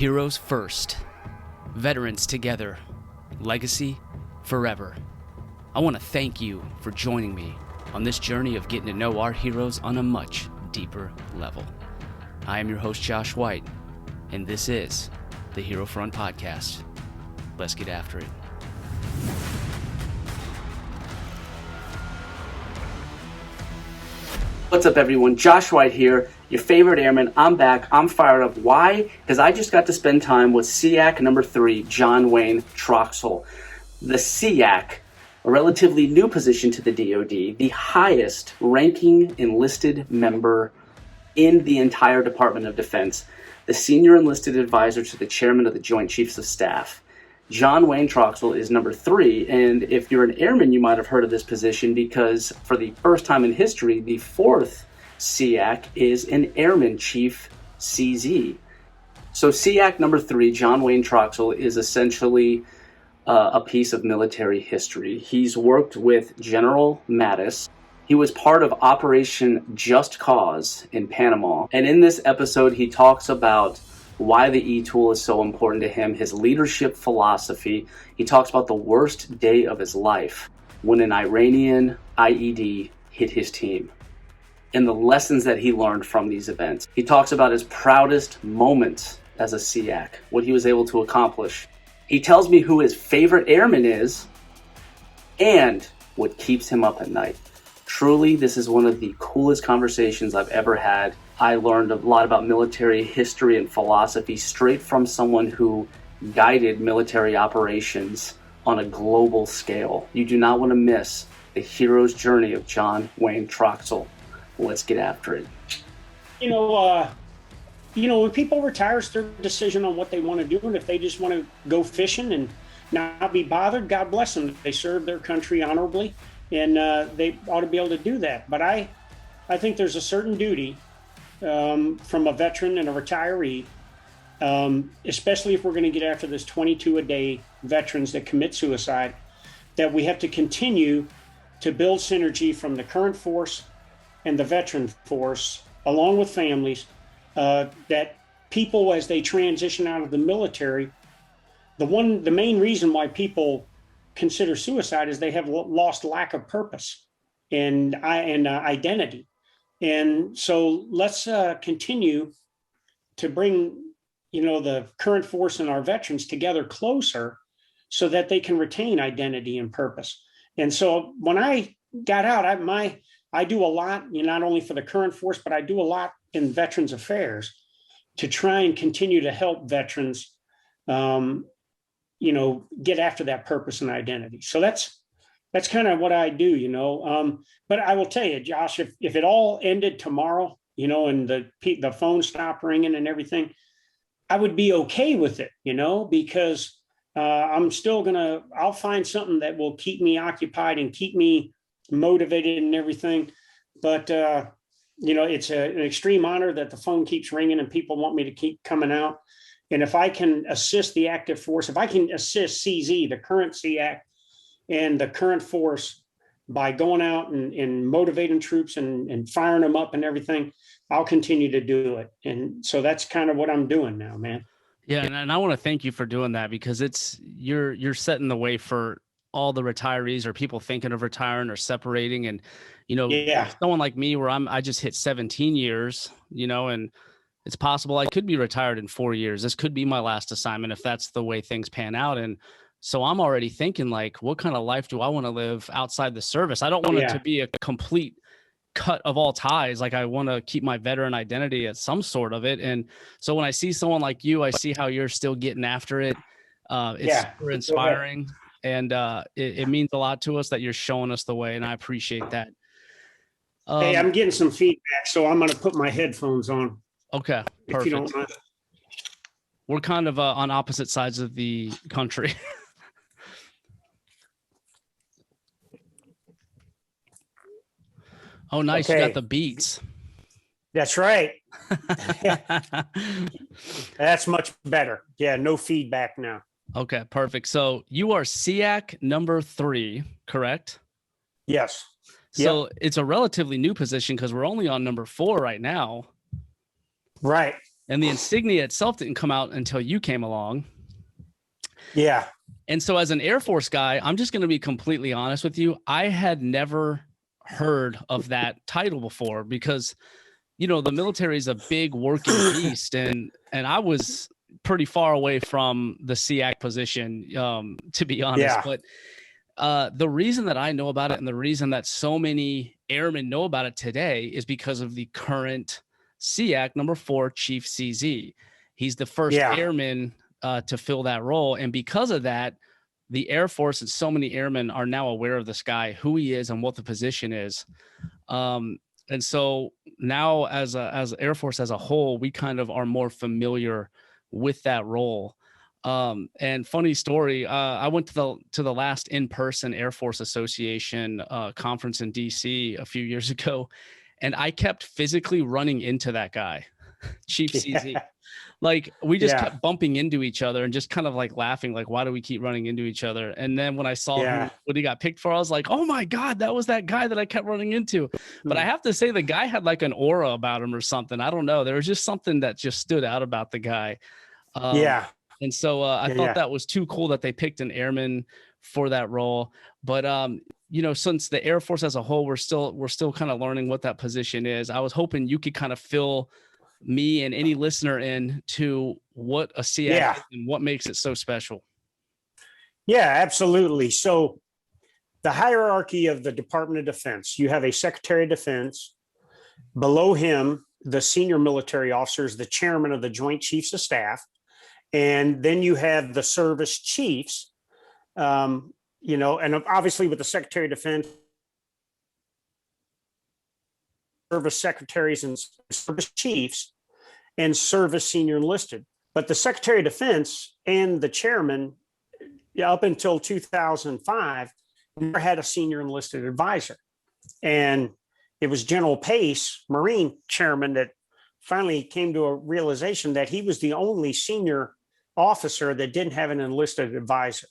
Heroes first, veterans together, legacy forever. I want to thank you for joining me on this journey of getting to know our heroes on a much deeper level. I am your host, Josh White, and this is the Hero Front Podcast. Let's get after it. What's up, everyone? Josh White here, your favorite airman. I'm back. I'm fired up. Why? Because I just got to spend time with SEAC number 3, John Wayne Troxell. The SEAC, a relatively new position to the DoD, the highest ranking enlisted member in the entire Department of Defense, the Senior Enlisted Advisor to the Chairman of the Joint Chiefs of Staff. John Wayne Troxell is number 3, and if you're an airman, you might have heard of this position because for the first time in history, the 4th SEAC is an Airman Chief CZ. So SEAC number 3, John Wayne Troxell, is essentially a piece of military history. He's worked with General Mattis. He was part of Operation Just Cause in Panama, and in this episode, he talks about why the E-Tool is so important to him, his leadership philosophy. He talks about the worst day of his life when an Iranian IED hit his team and the lessons that he learned from these events. He talks about his proudest moments as a SEAC, what he was able to accomplish. He tells me who his favorite airman is and what keeps him up at night. Truly, this is one of the coolest conversations I've ever had. I learned a lot about military history and philosophy straight from someone who guided military operations on a global scale. You do not want to miss the hero's journey of John Wayne Troxell. Let's get after it. When people retire, it's their decision on what they want to do. And if they just want to go fishing and not be bothered, God bless them. They serve their country honorably, and they ought to be able to do that. But I think there's a certain duty from a veteran and a retiree, especially if we're going to get after this 22-a-day veterans that commit suicide, that we have to continue to build synergy from the current force and the veteran force, along with families, that people, as they transition out of the military, the main reason why people consider suicide is they have lost lack of purpose and identity. And so let's continue to bring, the current force and our veterans together closer so that they can retain identity and purpose. And so when I got out, I do a lot, not only for the current force, but I do a lot in Veterans Affairs to try and continue to help veterans, get after that purpose and identity. So that's kind of what I do, but I will tell you, Josh, if it all ended tomorrow, and the phone stopped ringing and everything, I would be okay with it, because I'm still I'll find something that will keep me occupied and keep me motivated and everything. But, it's an extreme honor that the phone keeps ringing and people want me to keep coming out. And if I can assist the active force, if I can assist CZ, the current SEAC, and the current force by going out and motivating troops and firing them up and everything, I'll continue to do it. And so that's kind of what I'm doing now, man. Yeah. And I want to thank you for doing that because you're setting the way for all the retirees or people thinking of retiring or separating. And, someone like me where I just hit 17 years, and it's possible I could be retired in 4 years. This could be my last assignment if that's the way things pan out. And so I'm already thinking, like, what kind of life do I want to live outside the service? I don't want it to be a complete cut of all ties. Like, I want to keep my veteran identity at some sort of it. And so when I see someone like you, I see how you're still getting after it. It's super inspiring. And it means a lot to us that you're showing us the way. And I appreciate that. Hey, I'm getting some feedback, so I'm going to put my headphones on. Okay, perfect. If you don't mind. We're kind of on opposite sides of the country. Oh, nice. Okay. You got the beats. That's right. That's much better. Yeah, no feedback now. Okay, perfect. So you are SEAC number 3, correct? Yes. So It's a relatively new position because we're only on number 4 right now. Right. and the insignia itself didn't come out until you came along. Yeah. And so as an Air Force guy, I'm just going to be completely honest with you. I had never heard of that title before because, you know, the military is a big working beast, and I was pretty far away from the SEAC position, to be honest. Yeah. But the reason that I know about it and the reason that so many airmen know about it today is because of the current SEAC number 4 Chief CZ. He's the first airman to fill that role. And because of that, the Air Force and so many airmen are now aware of this guy, who he is and what the position is. And so now as Air Force as a whole, we kind of are more familiar with that role. And funny story, I went to the last in-person Air Force Association conference in DC a few years ago, and I kept physically running into that guy, Chief CZ. Like we just kept bumping into each other and just kind of like laughing, like, why do we keep running into each other? And then when I saw what he got picked for, I was like, oh my God, that was that guy that I kept running into. But I have to say the guy had like an aura about him or something. I don't know. There was just something that just stood out about the guy. And so I thought that was too cool that they picked an airman for that role. But you know, since the Air Force as a whole, we're still kind of learning what that position is. I was hoping you could kind of fill me and any listener in to what a SEAC is and what makes it so special. Yeah, absolutely. So the hierarchy of the Department of Defense, you have a Secretary of Defense. Below him, the senior military officers, the chairman of the Joint Chiefs of Staff. And then you have the service chiefs, you know, and obviously with the Secretary of Defense, service secretaries and service chiefs, and service senior enlisted. But the Secretary of Defense and the chairman, up until 2005, never had a senior enlisted advisor. And it was General Pace, Marine chairman, that finally came to a realization that he was the only senior officer that didn't have an enlisted advisor.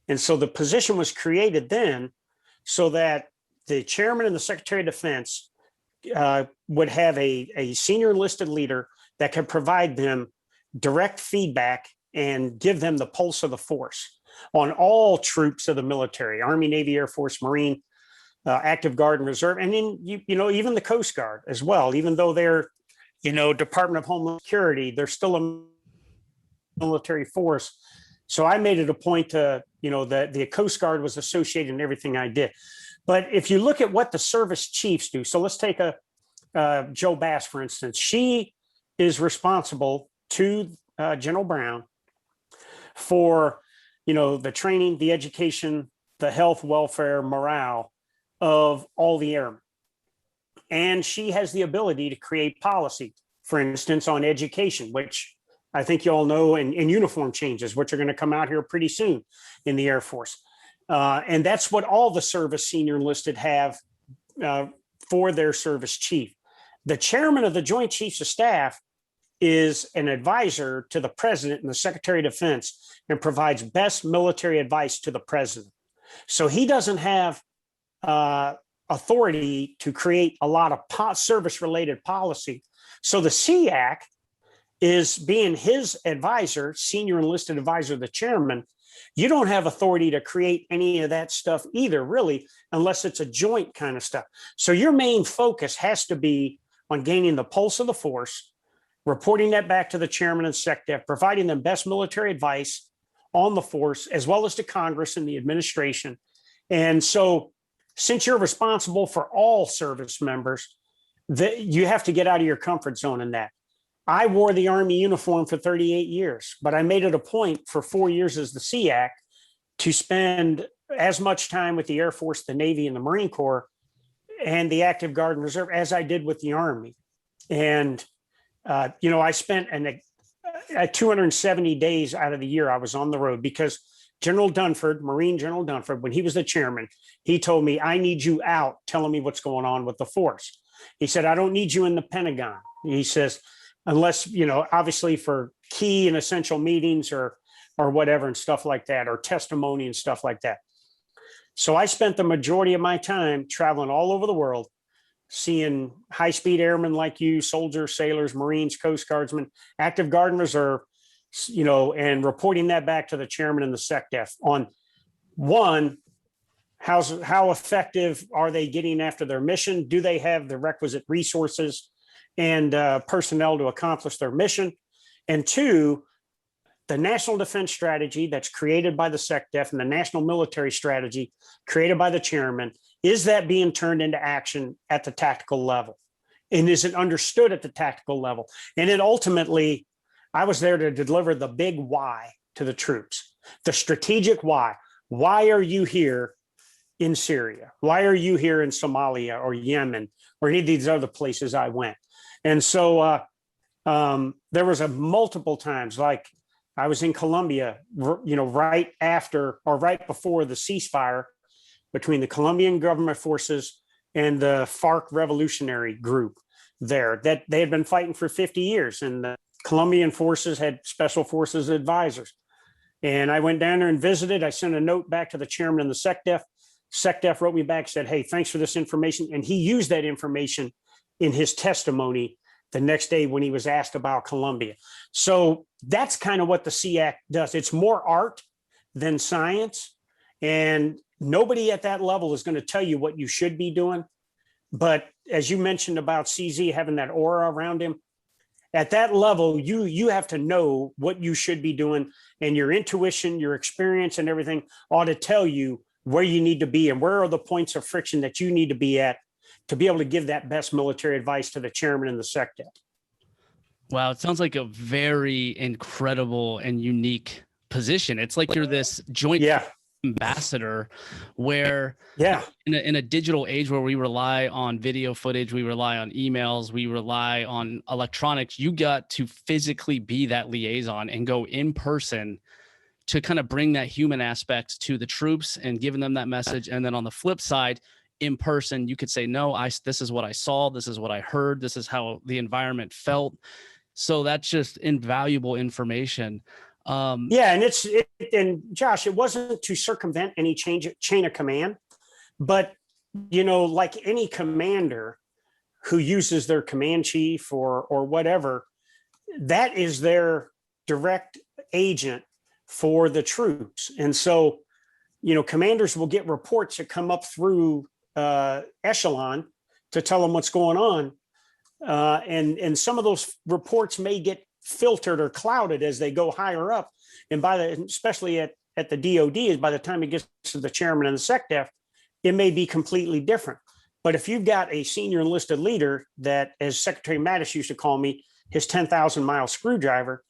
And so the position was created then so that the chairman and the Secretary of Defense would have a senior enlisted leader that could provide them direct feedback and give them the pulse of the force on all troops of the military, Army, Navy, Air Force, Marine, active Guard and Reserve, and then, you know, even the Coast Guard as well. Even though they're, you know, Department of Homeland Security, they're still a military force. So I made it a point to, you know, that the Coast Guard was associated in everything I did. But if you look at what the service chiefs do, so let's take Joe Bass, for instance. She is responsible to General Brown for, you know, the training, the education, the health, welfare, morale of all the airmen. And she has the ability to create policy, for instance, on education, which I think you all know, and uniform changes, which are going to come out here pretty soon in the Air Force. And that's what all the service senior enlisted have for their service chief. The chairman of the Joint Chiefs of Staff is an advisor to the president and the Secretary of Defense and provides best military advice to the president. So he doesn't have authority to create a lot of service-related policy. So the SEAC is being his advisor, senior enlisted advisor, the chairman. You don't have authority to create any of that stuff either, really, unless it's a joint kind of stuff. So your main focus has to be on gaining the pulse of the force, reporting that back to the chairman and SecDef, providing them best military advice on the force, as well as to Congress and the administration. And so since you're responsible for all service members, you have to get out of your comfort zone in that. I wore the Army uniform for 38 years, but I made it a point for 4 years as the SEAC to spend as much time with the Air Force, the Navy, and the Marine Corps, and the active Guard and Reserve as I did with the Army. And, you know, I spent 270 days out of the year I was on the road because General Dunford, Marine General Dunford, when he was the chairman, he told me, I need you out telling me what's going on with the force. He said, I don't need you in the Pentagon. He says, unless, you know, obviously for key and essential meetings or whatever and stuff like that, or testimony and stuff like that. So I spent the majority of my time traveling all over the world, seeing high-speed airmen like you, soldiers, sailors, Marines, Coast Guardsmen, active Guard and Reserve, and reporting that back to the chairman and the SecDef on one, how effective are they getting after their mission? Do they have the requisite resources and personnel to accomplish their mission? And two, the national defense strategy that's created by the SecDef and the national military strategy created by the chairman, is that being turned into action at the tactical level? And is it understood at the tactical level? And it ultimately, I was there to deliver the big why to the troops, the strategic why. Why are you here in Syria? Why are you here in Somalia or Yemen or any of these other places I went? And so there was multiple times, like I was in Colombia, right after or right before the ceasefire between the Colombian government forces and the FARC revolutionary group there, that they had been fighting for 50 years. And the Colombian forces had special forces advisors. And I went down there and visited. I sent a note back to the chairman and the SecDef. SecDef wrote me back, said, hey, thanks for this information. And he used that information in his testimony the next day when he was asked about Colombia. So that's kind of what the SEAC does. It's more art than science. And nobody at that level is going to tell you what you should be doing. But as you mentioned about CZ having that aura around him, at that level, you have to know what you should be doing, and your intuition, your experience and everything ought to tell you where you need to be and where are the points of friction that you need to be at to be able to give that best military advice to the chairman and the SecDef. Wow, it sounds like a very incredible and unique position. It's like you're this joint ambassador where in a digital age where we rely on video footage, we rely on emails, we rely on electronics, you got to physically be that liaison and go in person to kind of bring that human aspect to the troops and giving them that message. And then on the flip side, in person, you could say, no, this is what I saw. This is what I heard. This is how the environment felt. So that's just invaluable information. And Josh, it wasn't to circumvent any chain of command, but, like any commander who uses their command chief or whatever, that is their direct agent for the troops. And so, commanders will get reports that come up through echelon to tell them what's going on. And some of those reports may get filtered or clouded as they go higher up. And especially at the DOD, by the time it gets to the chairman and the SecDef, it may be completely different. But if you've got a senior enlisted leader that, as Secretary Mattis used to call me, his 10,000-mile screwdriver,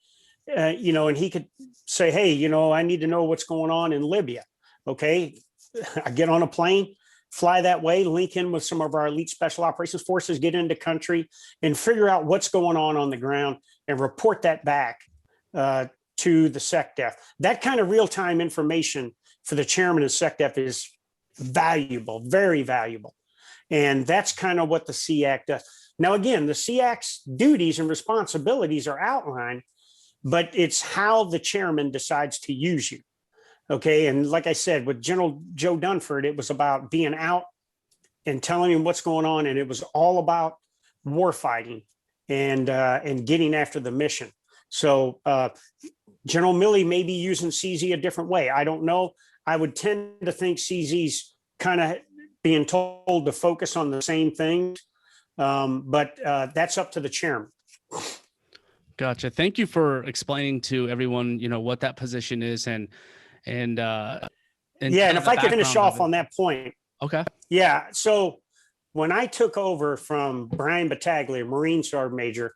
and he could say, hey, I need to know what's going on in Libya. Okay. I get on a plane, fly that way, link in with some of our elite special operations forces, get into country and figure out what's going on the ground and report that back to the SecDef. That kind of real-time information for the chairman of SecDef is valuable, very valuable. And that's kind of what the SEAC does. Now, again, the SEAC's duties and responsibilities are outlined, but it's how the chairman decides to use you. Okay. And like I said, with General Joe Dunford, it was about being out and telling him what's going on. And it was all about war fighting and getting after the mission. So General Milley may be using CZ a different way. I don't know. I would tend to think CZ's kind of being told to focus on the same things. But that's up to the chairman. Gotcha. Thank you for explaining to everyone, what that position is and if I could finish off on that point. Okay. Yeah. So when I took over from Brian Battaglia, Marine Sergeant Major,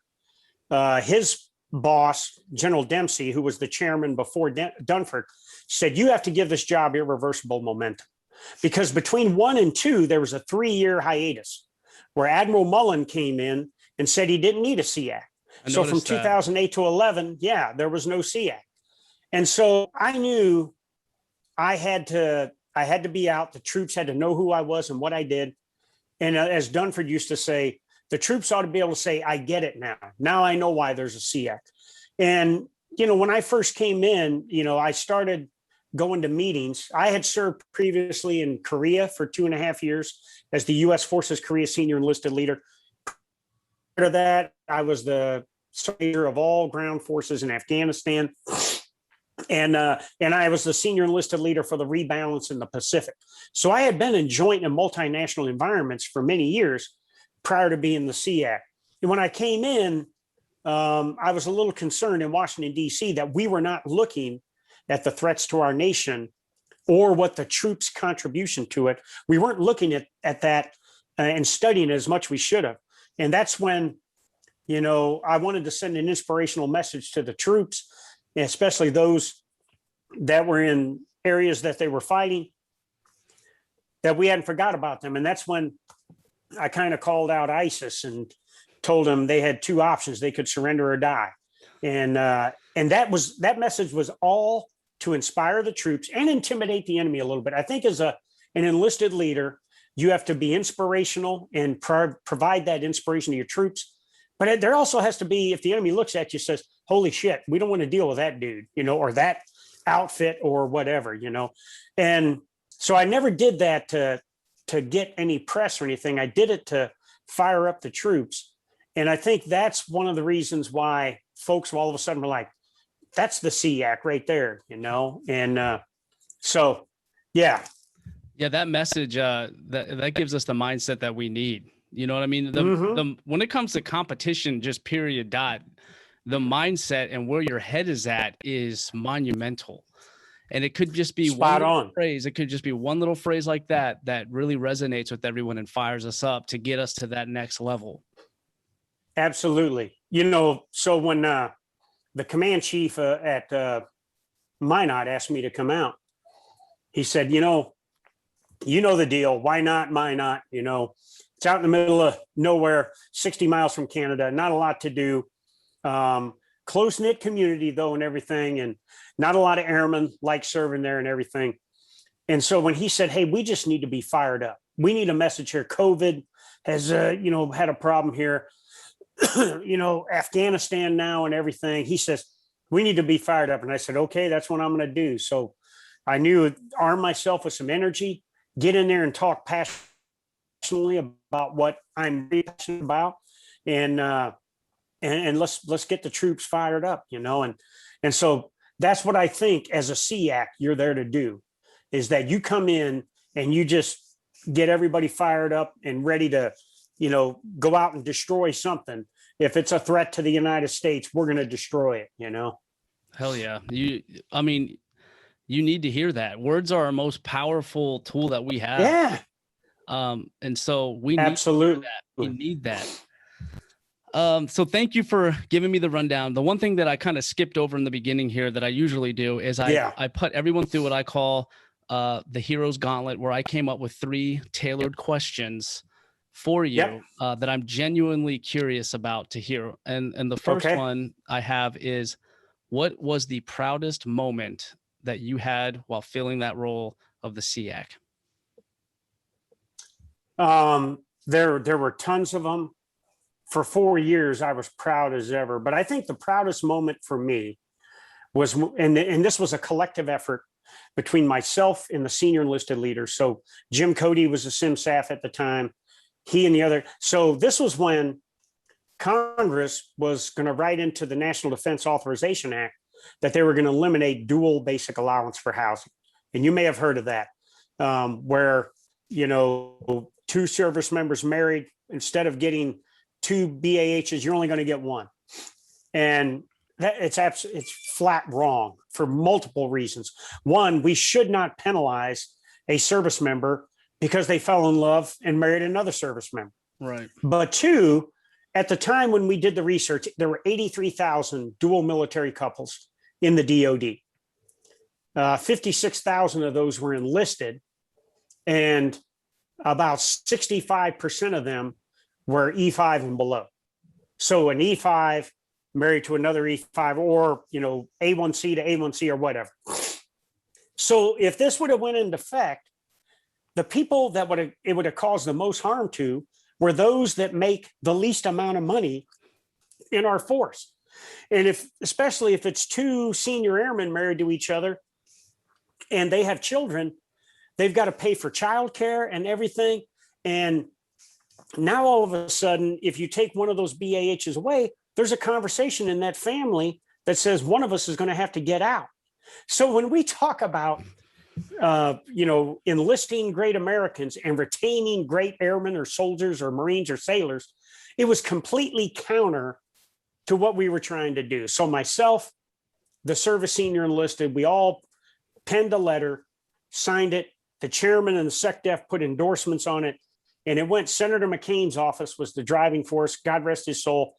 his boss, General Dempsey, who was the chairman before Dunford, said, you have to give this job irreversible momentum, because between 1 and 2, there was a 3-year hiatus where Admiral Mullen came in and said he didn't need a SEAC. So from 2008 to 11, there was no SEAC. And so I knew I had to be out. The troops had to know who I was and what I did. And as Dunford used to say, the troops ought to be able to say, I get it now. Now I know why there's a SEAC. And, when I first came in, I started going to meetings. I had served previously in Korea for 2.5 years as the U.S. Forces Korea Senior Enlisted Leader. Prior to that, I was the leader of all ground forces in Afghanistan. And I was the Senior Enlisted Leader for the rebalance in the Pacific. So I had been in joint and multinational environments for many years prior to being the SEAC. And when I came in, I was a little concerned in Washington, D.C., that we were not looking at the threats to our nation or what the troops' contribution to it. We weren't looking at that and studying as much we should have. And that's when, I wanted to send an inspirational message to the troops, especially those that were in areas that they were fighting, that we hadn't forgot about them. And that's when I kind of called out ISIS and told them they had two options: they could surrender or die. And that message was all to inspire the troops and intimidate the enemy a little bit. I think as an enlisted leader, you have to be inspirational and provide that inspiration to your troops. But there also has to be, if the enemy looks at you, says, holy shit, we don't want to deal with that dude, or that outfit or whatever, And so I never did that to get any press or anything. I did it to fire up the troops. And I think that's one of the reasons why folks all of a sudden were like, that's the SEAC right there, And so, yeah. Yeah, that message, that gives us the mindset that we need. You know what I mean? When it comes to competition, just period, the mindset and where your head is at is monumental. And it could just be spot on phrase. It could just be one little phrase like that really resonates with everyone and fires us up to get us to that next level. Absolutely. So when the command chief at Minot asked me to come out, he said, you know the deal. Why not Minot? It's out in the middle of nowhere, 60 miles from Canada, not a lot to do. Close-knit community, though, and everything, and not a lot of airmen like serving there and everything. And so when he said, hey, we just need to be fired up. We need a message here. COVID has, had a problem here. Afghanistan now and everything. He says, we need to be fired up. And I said, okay, that's what I'm going to do. So I knew, arm myself with some energy, get in there and talk passionately about what I'm really passionate about. And let's get the troops fired up, and so that's what I think as a SEAC you're there to do, is that you come in and you just get everybody fired up and ready to, go out and destroy something. If it's a threat to the United States, we're going to destroy it, Hell yeah. You need to hear that. Words are our most powerful tool that we have. Yeah. And so we absolutely need that. We need that. So thank you for giving me the rundown. The one thing that I kind of skipped over in the beginning here that I usually do is I put everyone through what I call the Hero's Gauntlet, where I came up with 3 tailored questions for you that I'm genuinely curious about to hear. And the first one I have is, what was the proudest moment that you had while filling that role of the SEAC? There were tons of them. For 4 years, I was proud as ever. But I think the proudest moment for me was, and this was a collective effort between myself and the senior enlisted leaders. So Jim Cody was a SIMSAF at the time. He and the other. So this was when Congress was going to write into the National Defense Authorization Act that they were going to eliminate dual basic allowance for housing. And you may have heard of that, where, 2 service members married, instead of getting 2 BAHs, you're only going to get 1. And it's flat wrong for multiple reasons. One, we should not penalize a service member because they fell in love and married another service member. Right. But 2, at the time when we did the research, there were 83,000 dual military couples in the DoD. 56,000 of those were enlisted, and about 65% of them were E5 and below. So an E5 married to another E5, or, A1C to A1C or whatever. So if this would have went into effect, the people that it would have caused the most harm to were those that make the least amount of money in our force. And especially if it's 2 senior airmen married to each other, and they have children. They've got to pay for childcare and everything. And now all of a sudden, if you take one of those BAHs away, there's a conversation in that family that says one of us is going to have to get out. So when we talk about, enlisting great Americans and retaining great airmen or soldiers or Marines or sailors, it was completely counter to what we were trying to do. So myself, the service senior enlisted, we all penned a letter, signed it. The chairman and the SecDef put endorsements on it, and it went. Senator McCain's office was the driving force. God rest his soul.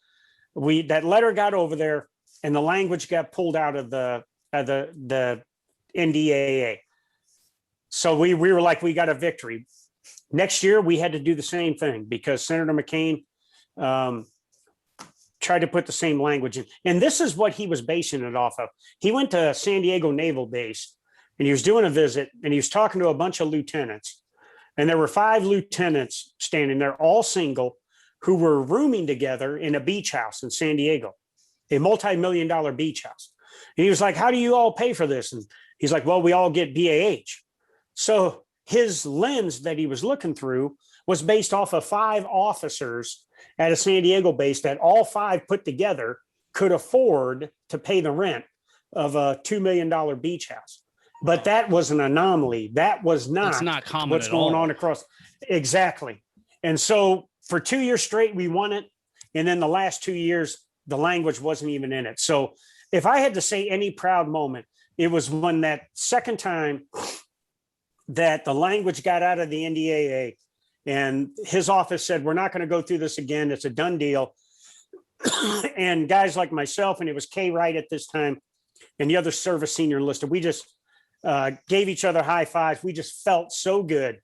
That letter got over there, and the language got pulled out of the NDAA. So we were like, we got a victory. Next year, we had to do the same thing because Senator McCain tried to put the same language in. And this is what he was basing it off of. He went to San Diego Naval Base, and he was doing a visit, and he was talking to a bunch of lieutenants. And there were 5 lieutenants standing there, all single, who were rooming together in a beach house in San Diego, a multi-million-dollar beach house. And he was like, how do you all pay for this? And he's like, well, we all get BAH. So his lens that he was looking through was based off of 5 officers at a San Diego base that all 5 put together could afford to pay the rent of a $2 million beach house. But that was an anomaly. That was not common what's at going all. on across. Exactly. And so for 2 years straight, we won it. And then the last 2 years, the language wasn't even in it. So if I had to say any proud moment, it was when that second time that the language got out of the NDAA and his office said, we're not going to go through this again. It's a done deal. And guys like myself, and it was Kay Wright at this time, and the other service senior enlisted, we just gave each other high fives. We just felt so good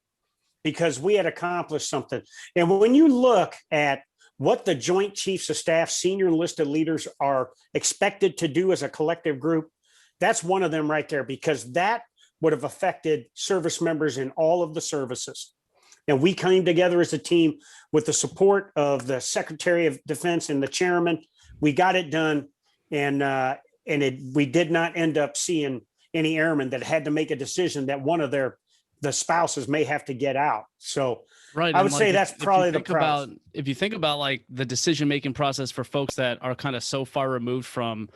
because we had accomplished something. And when you look at what the Joint Chiefs of Staff, senior enlisted leaders are expected to do as a collective group, that's one of them right there, because that would have affected service members in all of the services. And we came together as a team with the support of the Secretary of Defense and the chairman. We got it done. And we did not end up seeing any airmen that had to make a decision that one of the spouses may have to get out. So right. I would say that's probably the proudest. If you think about like the decision-making process for folks that are kind of so far removed from,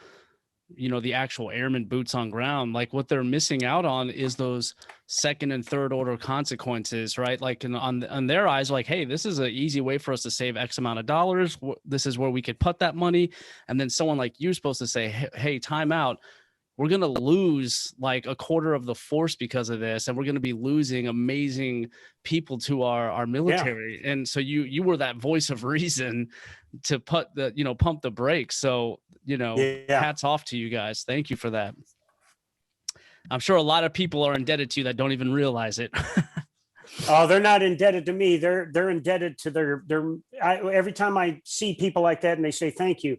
the actual airman boots on ground, like what they're missing out on is those second and third order consequences, right? Like on their eyes, like, hey, this is an easy way for us to save X amount of dollars. This is where we could put that money. And then someone like you're supposed to say, hey, time out. We're going to lose like a quarter of the force because of this. And we're going to be losing amazing people to our military. Yeah. And so you were that voice of reason to put pump the brakes. So, hats off to you guys. Thank you for that. I'm sure a lot of people are indebted to you that don't even realize it. Oh, they're not indebted to me. They're indebted to every time I see people like that and they say, thank you.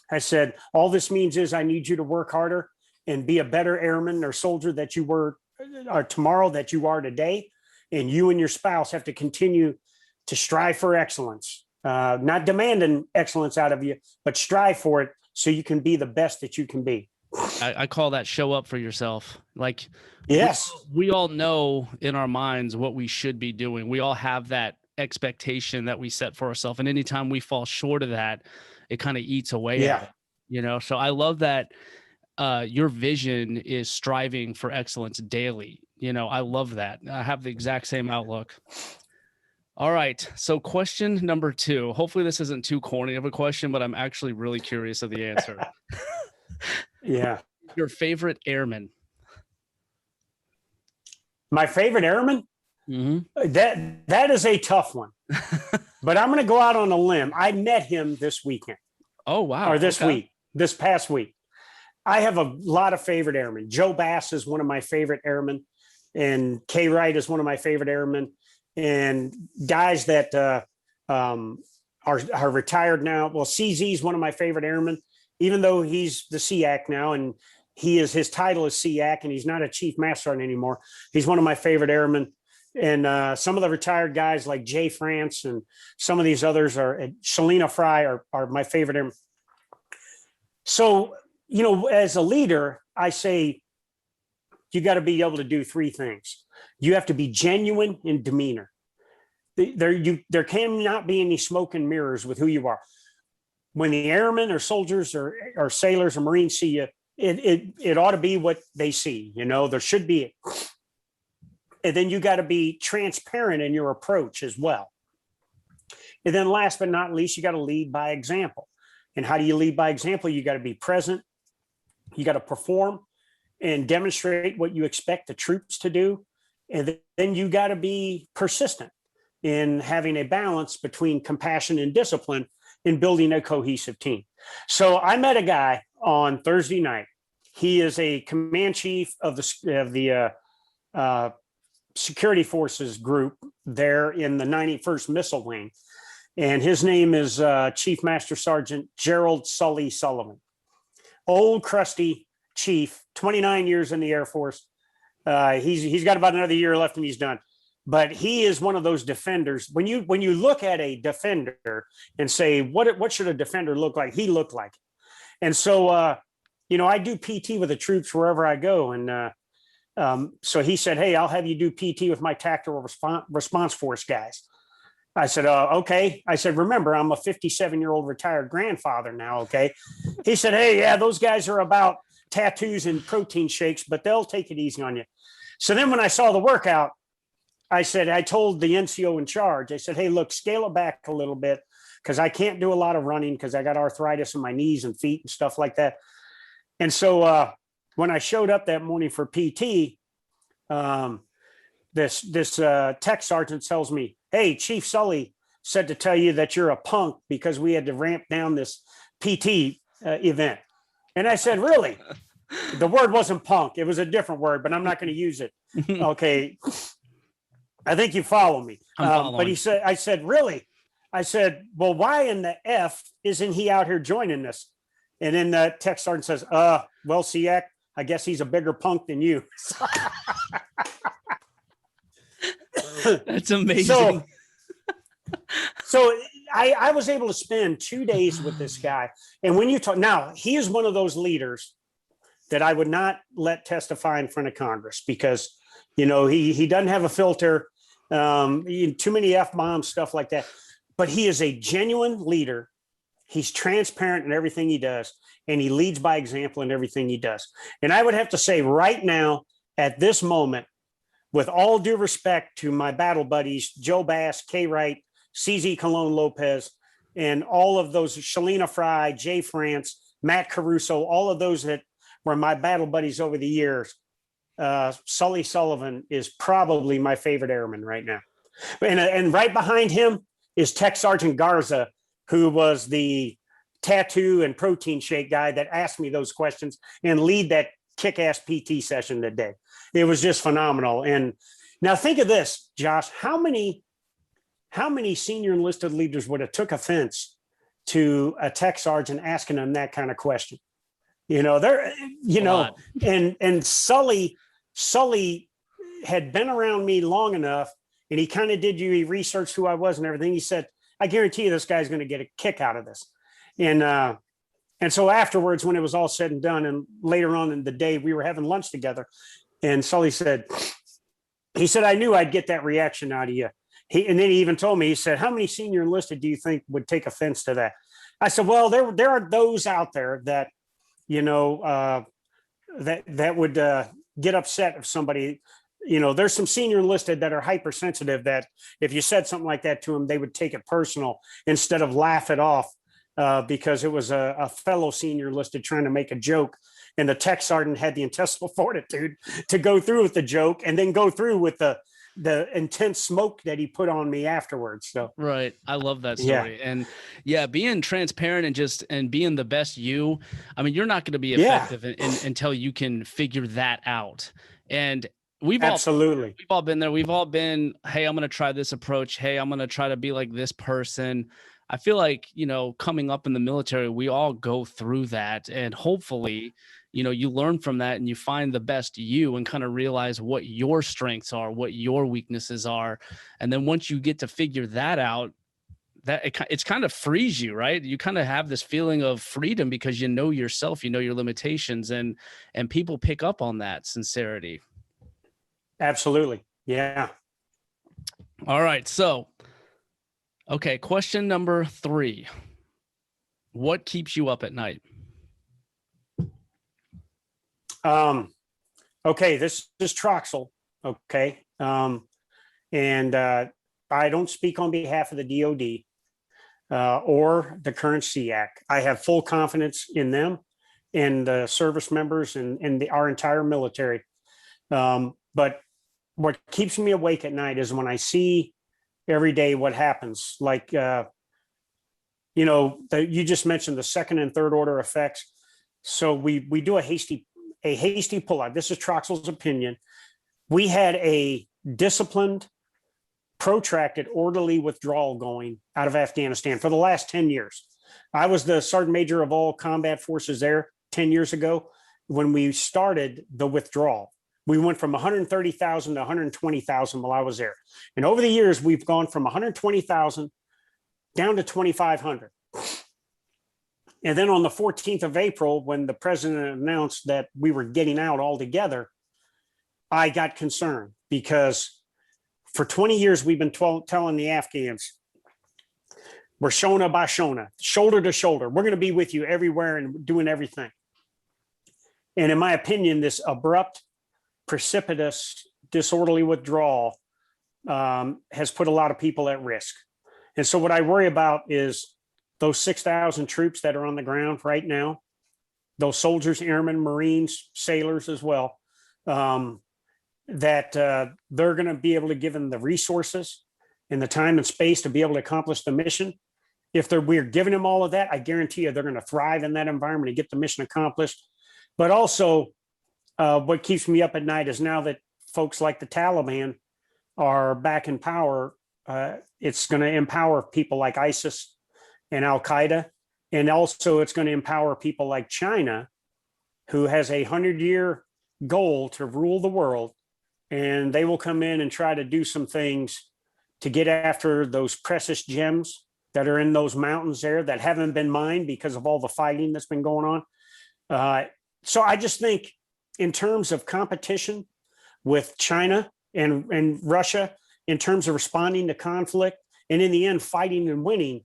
I said, all this means is I need you to work harder and be a better airman or soldier that you were tomorrow that you are today. And you and your spouse have to continue to strive for excellence, not demanding excellence out of you, but strive for it so you can be the best that you can be. I call that show up for yourself. Like, yes, we all know in our minds what we should be doing. We all have that expectation that we set for ourselves. And anytime we fall short of that, it kind of eats away at it, So I love that. Your vision is striving for excellence daily. I love that. I have the exact same outlook. All right. So question number 2, hopefully this isn't too corny of a question, but I'm actually really curious of the answer. Yeah. Your favorite airman? My favorite airman? Mm-hmm. That is a tough one, but I'm going to go out on a limb. I met him this weekend. Oh, wow. Or this past week. I have a lot of favorite airmen. Joe Bass is one of my favorite airmen, and Kay Wright is one of my favorite airmen, and guys that are retired now. Well, CZ is one of my favorite airmen, even though he's the SEAC now, and his title is SEAC, and he's not a chief master sergeant anymore. He's one of my favorite airmen. And some of the retired guys like Jay France and some of these others Shalina Fry are my favorite airmen. So, as a leader, I say, you got to be able to do three things. You have to be genuine in demeanor. There cannot be any smoke and mirrors with who you are. When the airmen or soldiers or sailors or Marines see you, it ought to be what they see. There should be. And then you got to be transparent in your approach as well. And then last but not least, you got to lead by example. And how do you lead by example? You got to be present. You got to perform and demonstrate what you expect the troops to do. And then you got to be persistent in having a balance between compassion and discipline in building a cohesive team. So I met a guy on Thursday night. He is a command chief of the security forces group there in the 91st Missile Wing. And his name is Chief Master Sergeant Gerald Sully Sullivan. Old, crusty chief, 29 years in the Air Force. He's got about another year left and he's done. But he is one of those defenders. When you look at a defender and say, what should a defender look like? He looked like it. And so, I do PT with the troops wherever I go. And so he said, hey, I'll have you do PT with my tactical response force guys. I said, okay. I said, remember, I'm a 57-year-old retired grandfather now, okay? He said, hey, yeah, those guys are about tattoos and protein shakes, but they'll take it easy on you. So then when I saw the workout, I told the NCO in charge, I said, hey, look, scale it back a little bit because I can't do a lot of running because I got arthritis in my knees and feet and stuff like that. And so when I showed up that morning for PT, this tech sergeant tells me, hey, Chief Sully said to tell you that you're a punk because we had to ramp down this PT event. And I said, really? The word wasn't punk. It was a different word, but I'm not going to use it. Okay. I think you follow me. But I said, really? I said, well, why in the F isn't he out here joining us? And then the tech sergeant says, well, SEAC, I guess he's a bigger punk than you. That's amazing. So I was able to spend 2 days with this guy. And when you talk now, he is one of those leaders that I would not let testify in front of Congress because, he doesn't have a filter, too many F-bombs, stuff like that. But he is a genuine leader. He's transparent in everything he does, and he leads by example in everything he does. And I would have to say right now, at this moment, with all due respect to my battle buddies, Joe Bass, Kay Wright, CZ Colon Lopez, and all of those, Shalina Fry, Jay France, Matt Caruso, all of those that were my battle buddies over the years, Sully Sullivan is probably my favorite airman right now. And right behind him is Tech Sergeant Garza, who was the tattoo and protein shake guy that asked me those questions and lead that kick-ass PT session today. It was just phenomenal. And now think of this, Josh, how many senior enlisted leaders would have took offense to a tech sergeant asking them that kind of question? And Sully had been around me long enough and he kind of he researched who I was and everything. He said, I guarantee you this guy's going to get a kick out of this. And so afterwards, when it was all said and done, and later on in the day, we were having lunch together. And Sully said, I knew I'd get that reaction out of you. And then he even told me, he said, how many senior enlisted do you think would take offense to that? I said, well, there are those out there that, that would get upset if somebody, there's some senior enlisted that are hypersensitive that if you said something like that to them, they would take it personal instead of laugh it off because it was a fellow senior enlisted trying to make a joke. And the tech sergeant had the intestinal fortitude to go through with the joke and then go through with the intense smoke that he put on me afterwards. So right. I love that story. Yeah. And being transparent and being the best you, I mean, you're not going to be effective until you can figure that out. And we've all been there. We've all been, hey, I'm going to try this approach. Hey, I'm going to try to be like this person. I feel like, coming up in the military, we all go through that, and hopefully, you learn from that and you find the best you and kind of realize what your strengths are, what your weaknesses are. And then once you get to figure that out, it's kind of frees you, right? You kind of have this feeling of freedom because you know yourself, you know your limitations, and people pick up on that sincerity. Absolutely. Yeah. All right. So, okay. Question number 3. What keeps you up at night? Okay. This is Troxell. Okay. And I don't speak on behalf of the DOD or the current SEAC. I have full confidence in them and the service members and our entire military. But what keeps me awake at night is when I see every day what happens. Like, you just mentioned the second and third order effects. So we do a hasty pullout. This is Troxell's opinion. We had a disciplined, protracted, orderly withdrawal going out of Afghanistan for the last 10 years. I was the sergeant major of all combat forces there 10 years ago when we started the withdrawal. We went from 130,000 to 120,000 while I was there. And over the years, we've gone from 120,000 down to 2,500. And then on the 14th of April, when the president announced that we were getting out altogether, I got concerned because for 20 years, we've been telling the Afghans, we're Shona by Shona, shoulder to shoulder. We're going to be with you everywhere and doing everything. And in my opinion, this abrupt, precipitous, disorderly withdrawal has put a lot of people at risk. And so what I worry about is those 6,000 troops that are on the ground right now, those soldiers, airmen, Marines, sailors as well, that they're going to be able to give them the resources and the time and space to be able to accomplish the mission. If we're giving them all of that, I guarantee you they're going to thrive in that environment and get the mission accomplished. But also, what keeps me up at night is now that folks like the Taliban are back in power, it's going to empower people like ISIS and Al-Qaeda. And also it's going to empower people like China, who has a 100-year goal to rule the world. And they will come in and try to do some things to get after those precious gems that are in those mountains there that haven't been mined because of all the fighting that's been going on. So I just think in terms of competition with China and Russia, in terms of responding to conflict, and in the end, fighting and winning,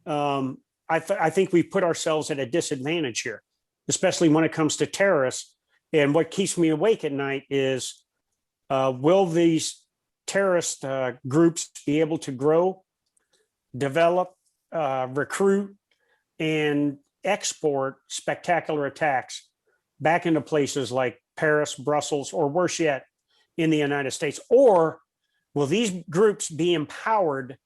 I think we've put ourselves at a disadvantage here, especially when it comes to terrorists. And what keeps me awake at night is, will these terrorist groups be able to grow, develop, recruit, and export spectacular attacks back into places like Paris, Brussels, or worse yet, in the United States? Or will these groups be empowered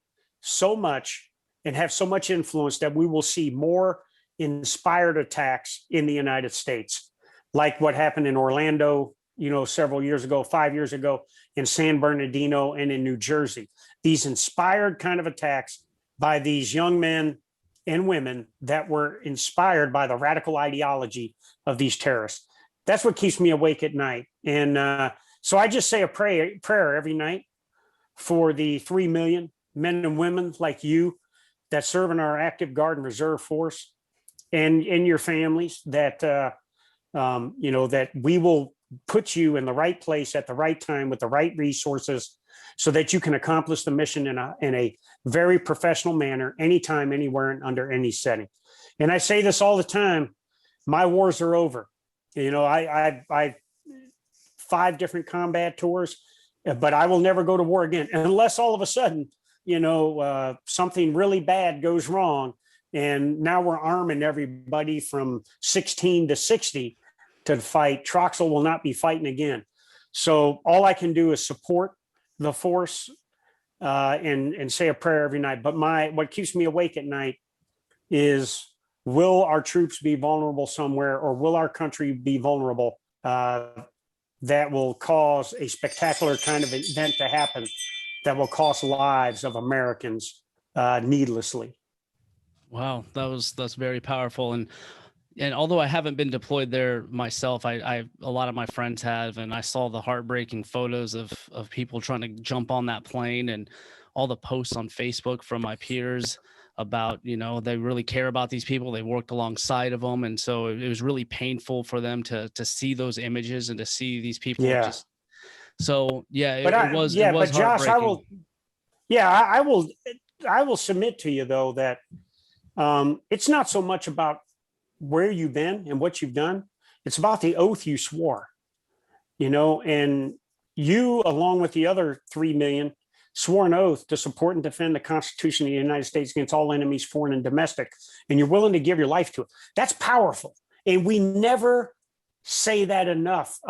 so much and have so much influence that we will see more inspired attacks in the United States, like what happened in Orlando, several years ago, 5 years ago, in San Bernardino and in New Jersey? These inspired kind of attacks by these young men and women that were inspired by the radical ideology of these terrorists. That's what keeps me awake at night. And so I just say a prayer every night for the 3 million men and women like you that serve in our active guard and reserve force, and in your families, that that we will put you in the right place at the right time with the right resources so that you can accomplish the mission in a very professional manner, anytime, anywhere, and under any setting. And I say this all the time, my wars are over. I 5 different combat tours, but I will never go to war again unless all of a sudden, something really bad goes wrong. And now we're arming everybody from 16 to 60 to fight. Troxell will not be fighting again. So all I can do is support the force and say a prayer every night. But what keeps me awake at night is, will our troops be vulnerable somewhere, or will our country be vulnerable that will cause a spectacular kind of event to happen that will cost lives of Americans needlessly? Wow, that's very powerful. And although I haven't been deployed there myself, a lot of my friends have, and I saw the heartbreaking photos of people trying to jump on that plane and all the posts on Facebook from my peers about, they really care about these people. They worked alongside of them. And so it was really painful for them to see those images and to see these people just, so yeah, it was Josh, heartbreaking. I will submit to you though, that it's not so much about where you've been and what you've done. It's about the oath you swore, and you, along with the other 3 million, swore an oath to support and defend the Constitution of the United States against all enemies, foreign and domestic, and you're willing to give your life to it. That's powerful. And we never say that enough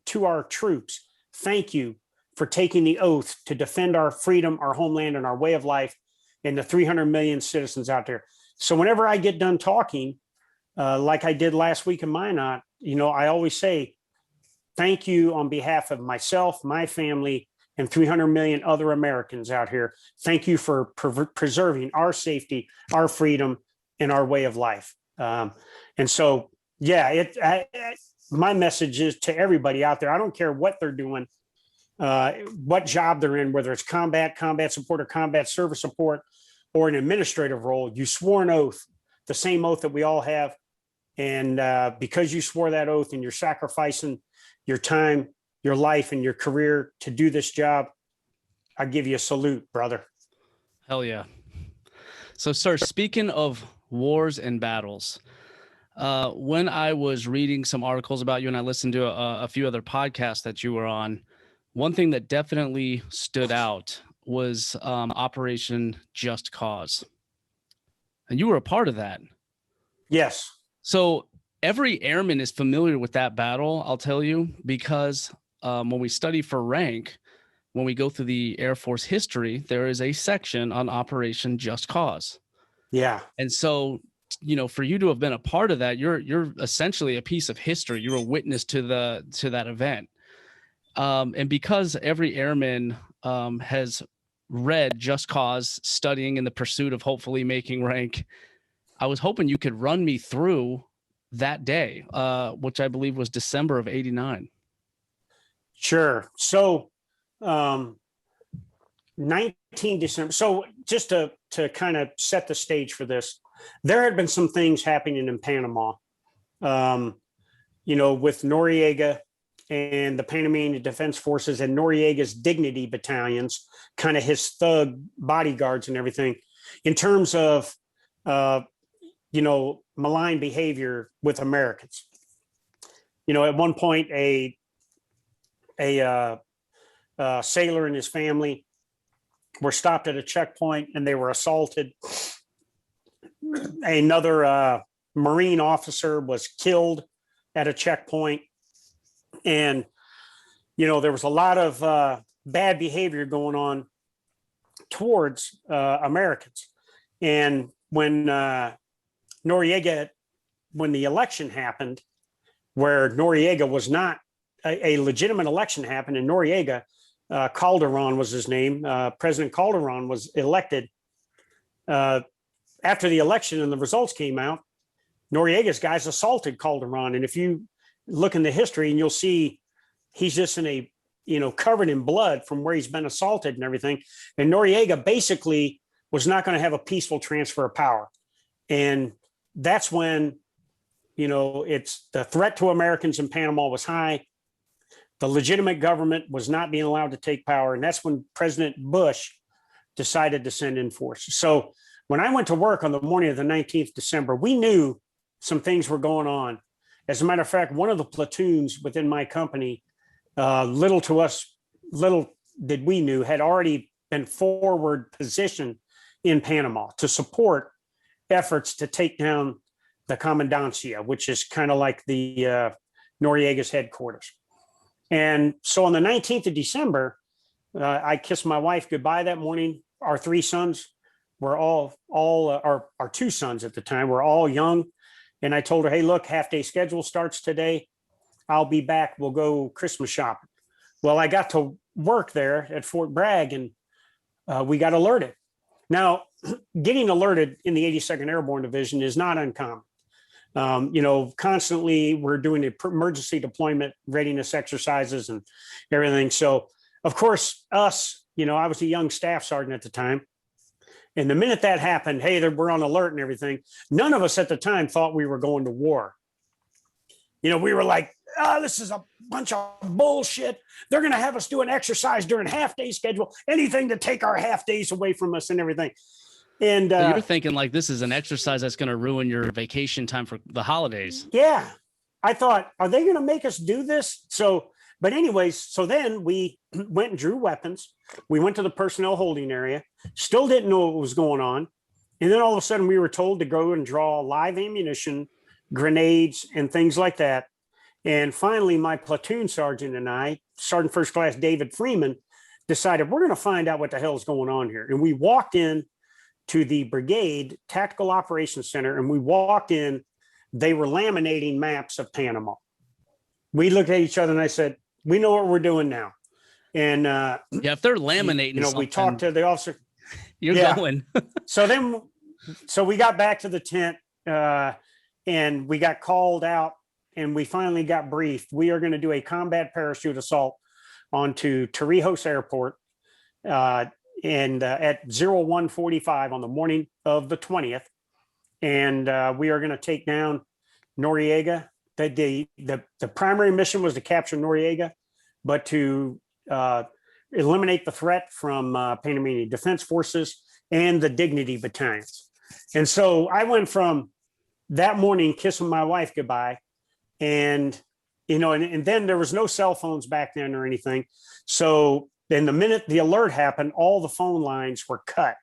to our troops. Thank you for taking the oath to defend our freedom, our homeland, and our way of life, and the 300 million citizens out there. So whenever I get done talking, like I did last week in Minot, I always say, thank you on behalf of myself, my family, and 300 million other Americans out here. Thank you for preserving our safety, our freedom, and our way of life. And so, my message is to everybody out there. I don't care what they're doing, what job they're in, whether it's combat support, or combat service support, or an administrative role. You swore an oath, the same oath that we all have. And because you swore that oath and you're sacrificing your time, your life, and your career to do this job, I give you a salute, brother. Hell yeah. So, sir, speaking of wars and battles, when I was reading some articles about you and I listened to a few other podcasts that you were on, one thing that definitely stood out was Operation Just Cause. And you were a part of that. Yes. So every airman is familiar with that battle, I'll tell you, because when we study for rank, when we go through the Air Force history, there is a section on Operation Just Cause. Yeah. And so, for you to have been a part of that, you're essentially a piece of history. You're a witness to that event. And because every airman has read Just Cause, studying in the pursuit of hopefully making rank, I was hoping you could run me through that day, which I believe was December of '89. Sure. So 19 December. So just to kind of set the stage for this, there had been some things happening in Panama, with Noriega and the Panamanian Defense Forces and Noriega's Dignity battalions, kind of his thug bodyguards and everything, in terms of, malign behavior with Americans. At one point, a sailor and his family were stopped at a checkpoint and they were assaulted. Another Marine officer was killed at a checkpoint. And, there was a lot of bad behavior going on towards Americans. And when Noriega, when the election happened, where Noriega was not a legitimate election happened, and Noriega, Calderon was his name. President Calderon was elected. After the election and the results came out, Noriega's guys assaulted Calderon. And if you look in the history, and you'll see he's just covered in blood from where he's been assaulted and everything. And Noriega basically was not going to have a peaceful transfer of power. And that's when, it's the threat to Americans in Panama was high. The legitimate government was not being allowed to take power. And that's when President Bush decided to send in forces. So when I went to work on the morning of the 19th December, we knew some things were going on. As a matter of fact, one of the platoons within my company, little did we knew, had already been forward positioned in Panama to support efforts to take down the Comandancia, which is kind of like the Noriega's headquarters. And so on the 19th of December, I kissed my wife goodbye that morning. Our 3 sons were our 2 sons at the time were all young. And I told her, hey, look, half-day schedule starts today. I'll be back. We'll go Christmas shopping. Well, I got to work there at Fort Bragg, and we got alerted. Now, getting alerted in the 82nd Airborne Division is not uncommon. Constantly we're doing emergency deployment readiness exercises and everything. So, of course, us I was a young staff sergeant at the time. And the minute that happened, hey, we're on alert and everything. None of us at the time thought we were going to war. We were like, this is a bunch of bullshit. They're going to have us do an exercise during half-day schedule, anything to take our half days away from us and everything. And so you're thinking like this is an exercise that's going to ruin your vacation time for the holidays. Yeah. I thought, are they going to make us do this? But anyways, so then we went and drew weapons. We went to the personnel holding area, still didn't know what was going on. And then all of a sudden we were told to go and draw live ammunition, grenades, and things like that. And finally, my platoon sergeant and I, Sergeant First Class David Freeman, decided we're going to find out what the hell is going on here. And we walked in to the Brigade Tactical Operations Center, and we walked in. They were laminating maps of Panama. We looked at each other and I said, we know what we're doing now. And if they're laminating, we talked to the officer. You're going. So we got back to the tent and we got called out and we finally got briefed. We are going to do a combat parachute assault onto Torrijos Airport and at 01:45 on the morning of the 20th. And we are going to take down Noriega. The primary mission was to capture Noriega, but to eliminate the threat from Panamanian Defense Forces and the Dignity Battalions. And so I went from that morning kissing my wife goodbye, and and then there was no cell phones back then or anything. So then the minute the alert happened, all the phone lines were cut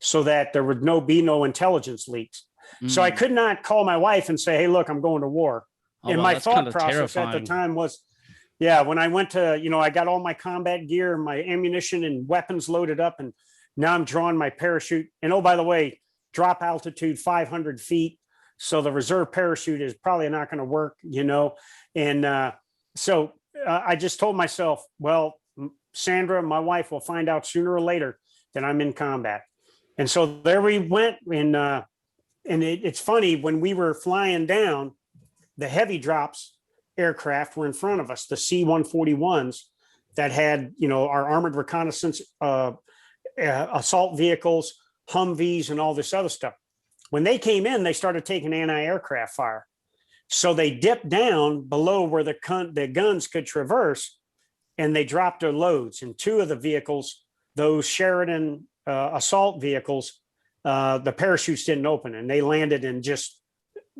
so that there would be no intelligence leaks. So I could not call my wife and say, hey, look, I'm going to war. And my thought process at the time was, when I went to, I got all my combat gear, my ammunition and weapons loaded up, and now I'm drawing my parachute. And oh, by the way, drop altitude 500 feet. So the reserve parachute is probably not going to work, And so I just told myself, well, Sandra, my wife, will find out sooner or later that I'm in combat. And so there we went. And it's funny, when we were flying down, the heavy drops aircraft were in front of us, the C-141s that had, our armored reconnaissance assault vehicles, Humvees, and all this other stuff. When they came in, they started taking anti-aircraft fire. So they dipped down below where the guns could traverse, and they dropped their loads. And two of the vehicles, those Sheridan assault vehicles, the parachutes didn't open, and they landed and just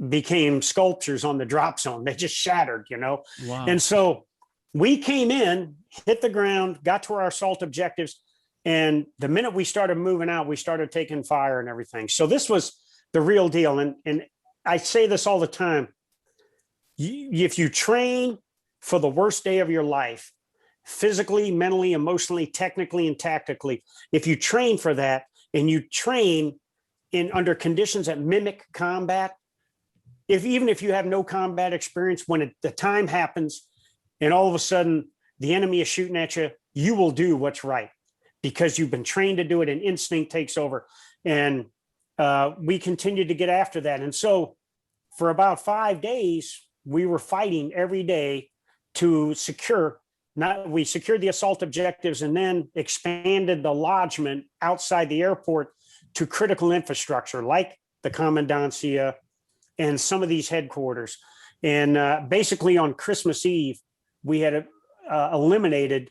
became sculptures on the drop zone. They just shattered, Wow. And so we came in, hit the ground, got to our assault objectives. And the minute we started moving out, we started taking fire and everything. So this was the real deal. And I say this all the time. If you train for the worst day of your life, physically, mentally, emotionally, technically, and tactically, if you train for that and you train under conditions that mimic combat, even if you have no combat experience, when the time happens and all of a sudden the enemy is shooting at you, you will do what's right because you've been trained to do it and instinct takes over. And we continued to get after that. And so for about 5 days, we were fighting every day to we secured the assault objectives and then expanded the lodgement outside the airport to critical infrastructure like the commandancia and some of these headquarters. And basically on Christmas Eve, we had eliminated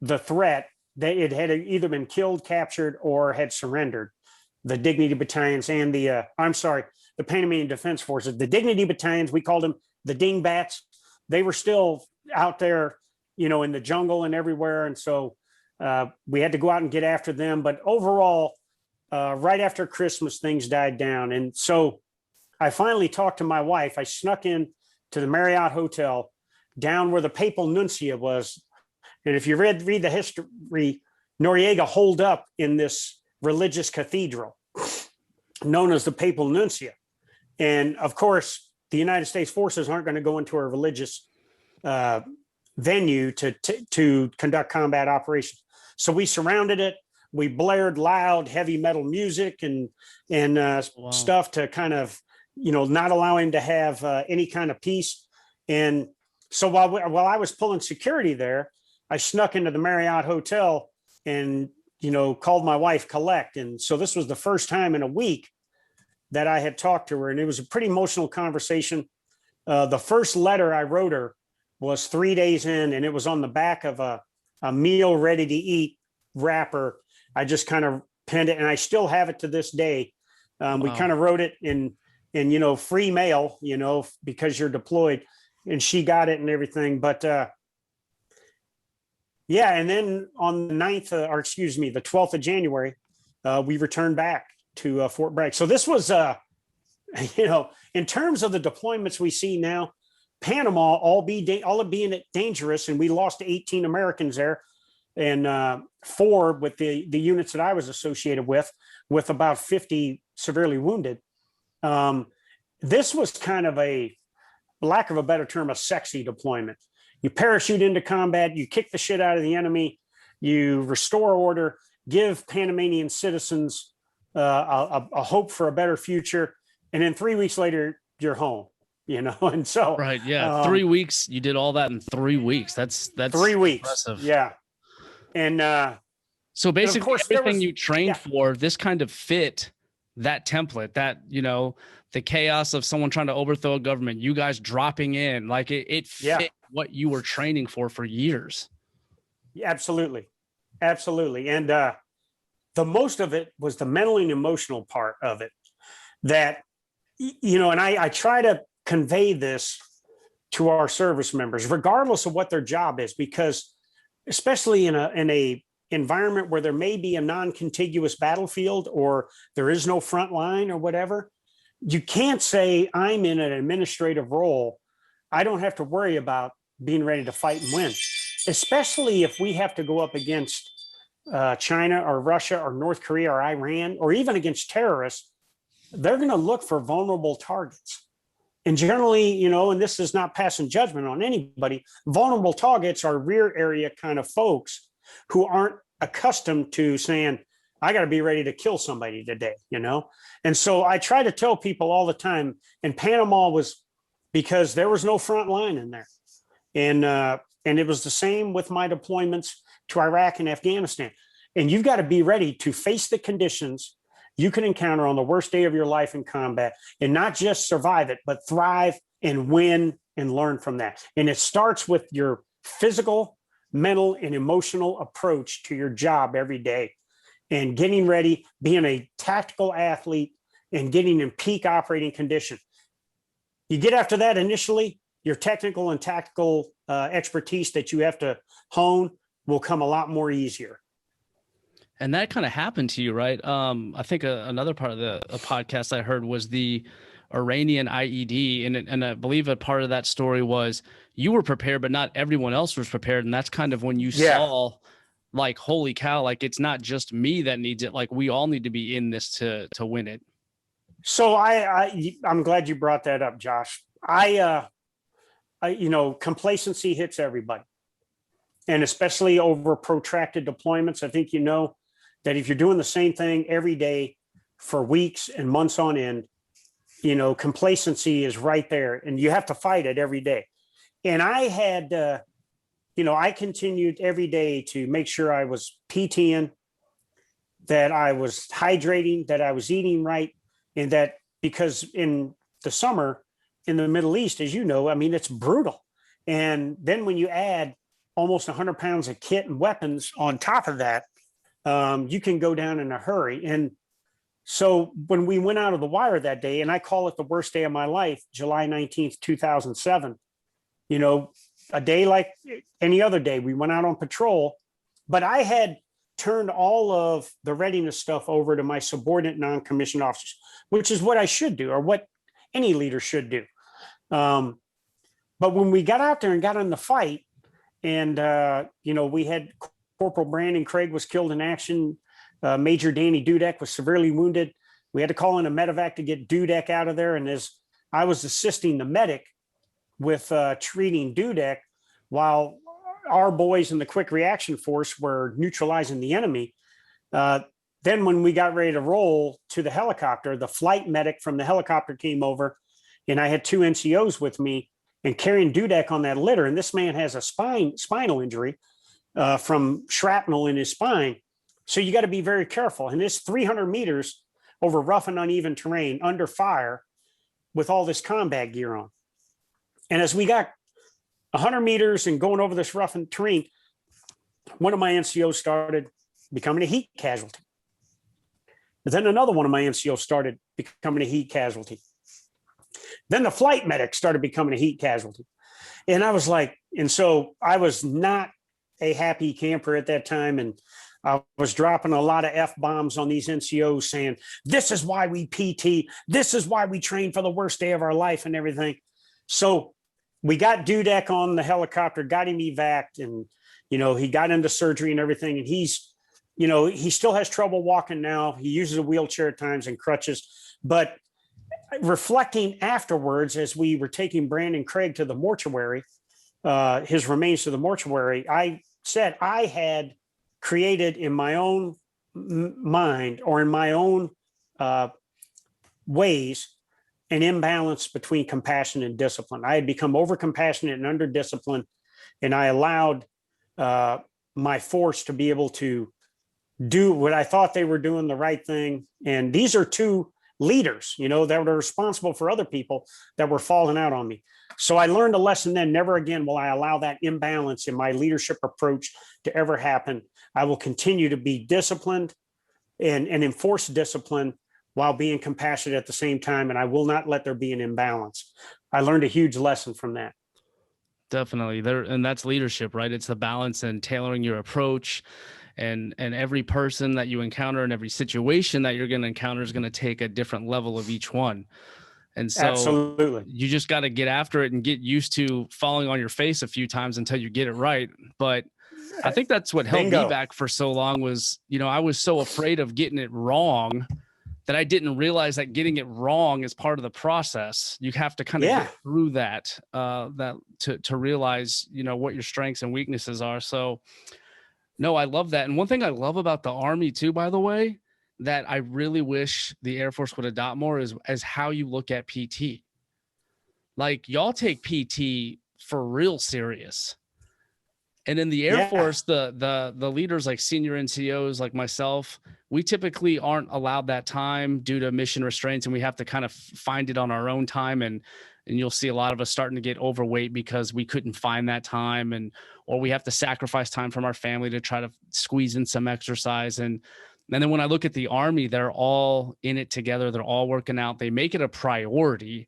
the threat that it had either been killed, captured, or had surrendered. The Dignity Battalions and the Panamanian Defense Forces. The Dignity Battalions, we called them the Dingbats. They were still out there, in the jungle and everywhere. And so we had to go out and get after them. But overall, right after Christmas, things died down. And so I finally talked to my wife. I snuck in to the Marriott Hotel down where the Papal Nuncio was. And if you read the history, Noriega holed up in this religious cathedral known as the Papal Nuncio. And of course, the United States forces aren't going to go into a religious venue to conduct combat operations. So we surrounded it. We blared loud, heavy metal music and stuff to kind of, not allow him to have any kind of peace. And so while I was pulling security there, I snuck into the Marriott Hotel and, called my wife Collect. And so this was the first time in a week that I had talked to her, and it was a pretty emotional conversation. The first letter I wrote her was 3 days in, and it was on the back of a meal ready to eat wrapper. I just kind of penned it, and I still have it to this day. We kind of wrote it in free mail, because you're deployed, and she got it and everything. But yeah, and then on the 12th of January, we returned back to Fort Bragg. So this was, in terms of the deployments we see now, Panama, all being dangerous, and we lost 18 Americans there, and 4 with the units that I was associated with about 50 severely wounded. This was kind of lack of a better term, a sexy deployment. You parachute into combat, you kick the shit out of the enemy, you restore order, give Panamanian citizens a hope for a better future, and then 3 weeks later, you're home. And so right, yeah, 3 weeks. You did all that in 3 weeks. That's 3 weeks. Impressive. Yeah, and so basically, of course, everything you trained for, this kind of fit that template. That the chaos of someone trying to overthrow a government, you guys dropping in, like it fit what you were training for years. Yeah, absolutely, and the most of it was the mental and emotional part of it. That and I try to convey this to our service members, regardless of what their job is, because especially in a environment where there may be a non-contiguous battlefield or there is no front line or whatever, you can't say I'm in an administrative role. I don't have to worry about being ready to fight and win, especially if we have to go up against China or Russia or North Korea or Iran, or even against terrorists. They're going to look for vulnerable targets. And generally, and this is not passing judgment on anybody, vulnerable targets are rear area kind of folks who aren't accustomed to saying, I got to be ready to kill somebody today, And so I try to tell people all the time, and Panama was because there was no front line in there. And it was the same with my deployments to Iraq and Afghanistan. And you've got to be ready to face the conditions you can encounter on the worst day of your life in combat, and not just survive it, but thrive and win and learn from that. And it starts with your physical, mental, and emotional approach to your job every day, and getting ready, being a tactical athlete, and getting in peak operating condition. You get after that initially, your technical and tactical expertise that you have to hone will come a lot more easier. And that kind of happened to you, right? I think another part of the podcast I heard was the Iranian IED. And I believe a part of that story was you were prepared, but not everyone else was prepared. And that's kind of when you saw, like, holy cow, like, it's not just me that needs it. Like, we all need to be in this to win it. So I'm glad you brought that up, Josh. Complacency hits everybody. And especially over protracted deployments. I think that if you're doing the same thing every day for weeks and months on end, complacency is right there, and you have to fight it every day. And I had, I continued every day to make sure I was PTing, that I was hydrating, that I was eating right, and that because in the summer in the Middle East, as you know, it's brutal. And then when you add almost 100 pounds of kit and weapons on top of that, you can go down in a hurry. And so when we went out of the wire that day, and I call it the worst day of my life, July 19th, 2007, a day like any other day, we went out on patrol, but I had turned all of the readiness stuff over to my subordinate non-commissioned officers, which is what I should do, or what any leader should do. But when we got out there and got in the fight, and, we had Corporal Brandon Craig was killed in action. Major Danny Dudek was severely wounded. We had to call in a medevac to get Dudek out of there. And as I was assisting the medic with treating Dudek, while our boys in the quick reaction force were neutralizing the enemy, then when we got ready to roll to the helicopter, the flight medic from the helicopter came over, and I had 2 NCOs with me and carrying Dudek on that litter. And this man has a spinal injury. from shrapnel in his spine. So you got to be very careful. And this 300 meters over rough and uneven terrain under fire with all this combat gear on. And as we got 100 meters and going over this rough terrain, one of my NCOs started becoming a heat casualty. And then another one of my NCOs started becoming a heat casualty. Then the flight medic started becoming a heat casualty. And I was like, and so I was not a happy camper at that time. And I was dropping a lot of F-bombs on these NCOs saying, this is why we PT, this is why we train for the worst day of our life and everything. So we got Dudek on the helicopter, got him evac'd, and, you know, he got into surgery and everything. And he's, you know, he still has trouble walking now. He uses a wheelchair at times and crutches. But reflecting afterwards, as we were taking Brandon Craig to the mortuary, his remains to the mortuary, I said I had created in my own mind or in my own ways an imbalance between compassion and discipline. I had become over compassionate and under disciplined, and I allowed my force to be able to do what I thought they were doing the right thing. And these are two leaders, you know, that were responsible for other people that were falling out on me. So I learned a lesson then. Never again will I allow that imbalance in my leadership approach to ever happen. I will continue to be disciplined and enforce discipline while being compassionate at the same time. And I will not let there be an imbalance. I learned a huge lesson from that. Definitely there. And that's leadership, right? It's the balance and tailoring your approach. And every person that you encounter and every situation that you're going to encounter is going to take a different level of each one. And so absolutely, you just got to get after it and get used to falling on your face a few times until you get it right. But I think that's what held me back for so long was, you know, I was so afraid of getting it wrong that I didn't realize that getting it wrong is part of the process. You have to kind of get through that, to realize, you know, what your strengths and weaknesses are. So no, I love that. And one thing I love about the Army too, by the way, that I really wish the Air Force would adopt more is how you look at PT. Like y'all take PT for real serious. And in the Air Force, the leaders like senior NCOs like myself, we typically aren't allowed that time due to mission restraints, and we have to kind of find it on our own time. And you'll see a lot of us starting to get overweight because we couldn't find that time, or we have to sacrifice time from our family to try to squeeze in some exercise. And then when I look at the Army, they're all in it together. They're all working out. They make it a priority,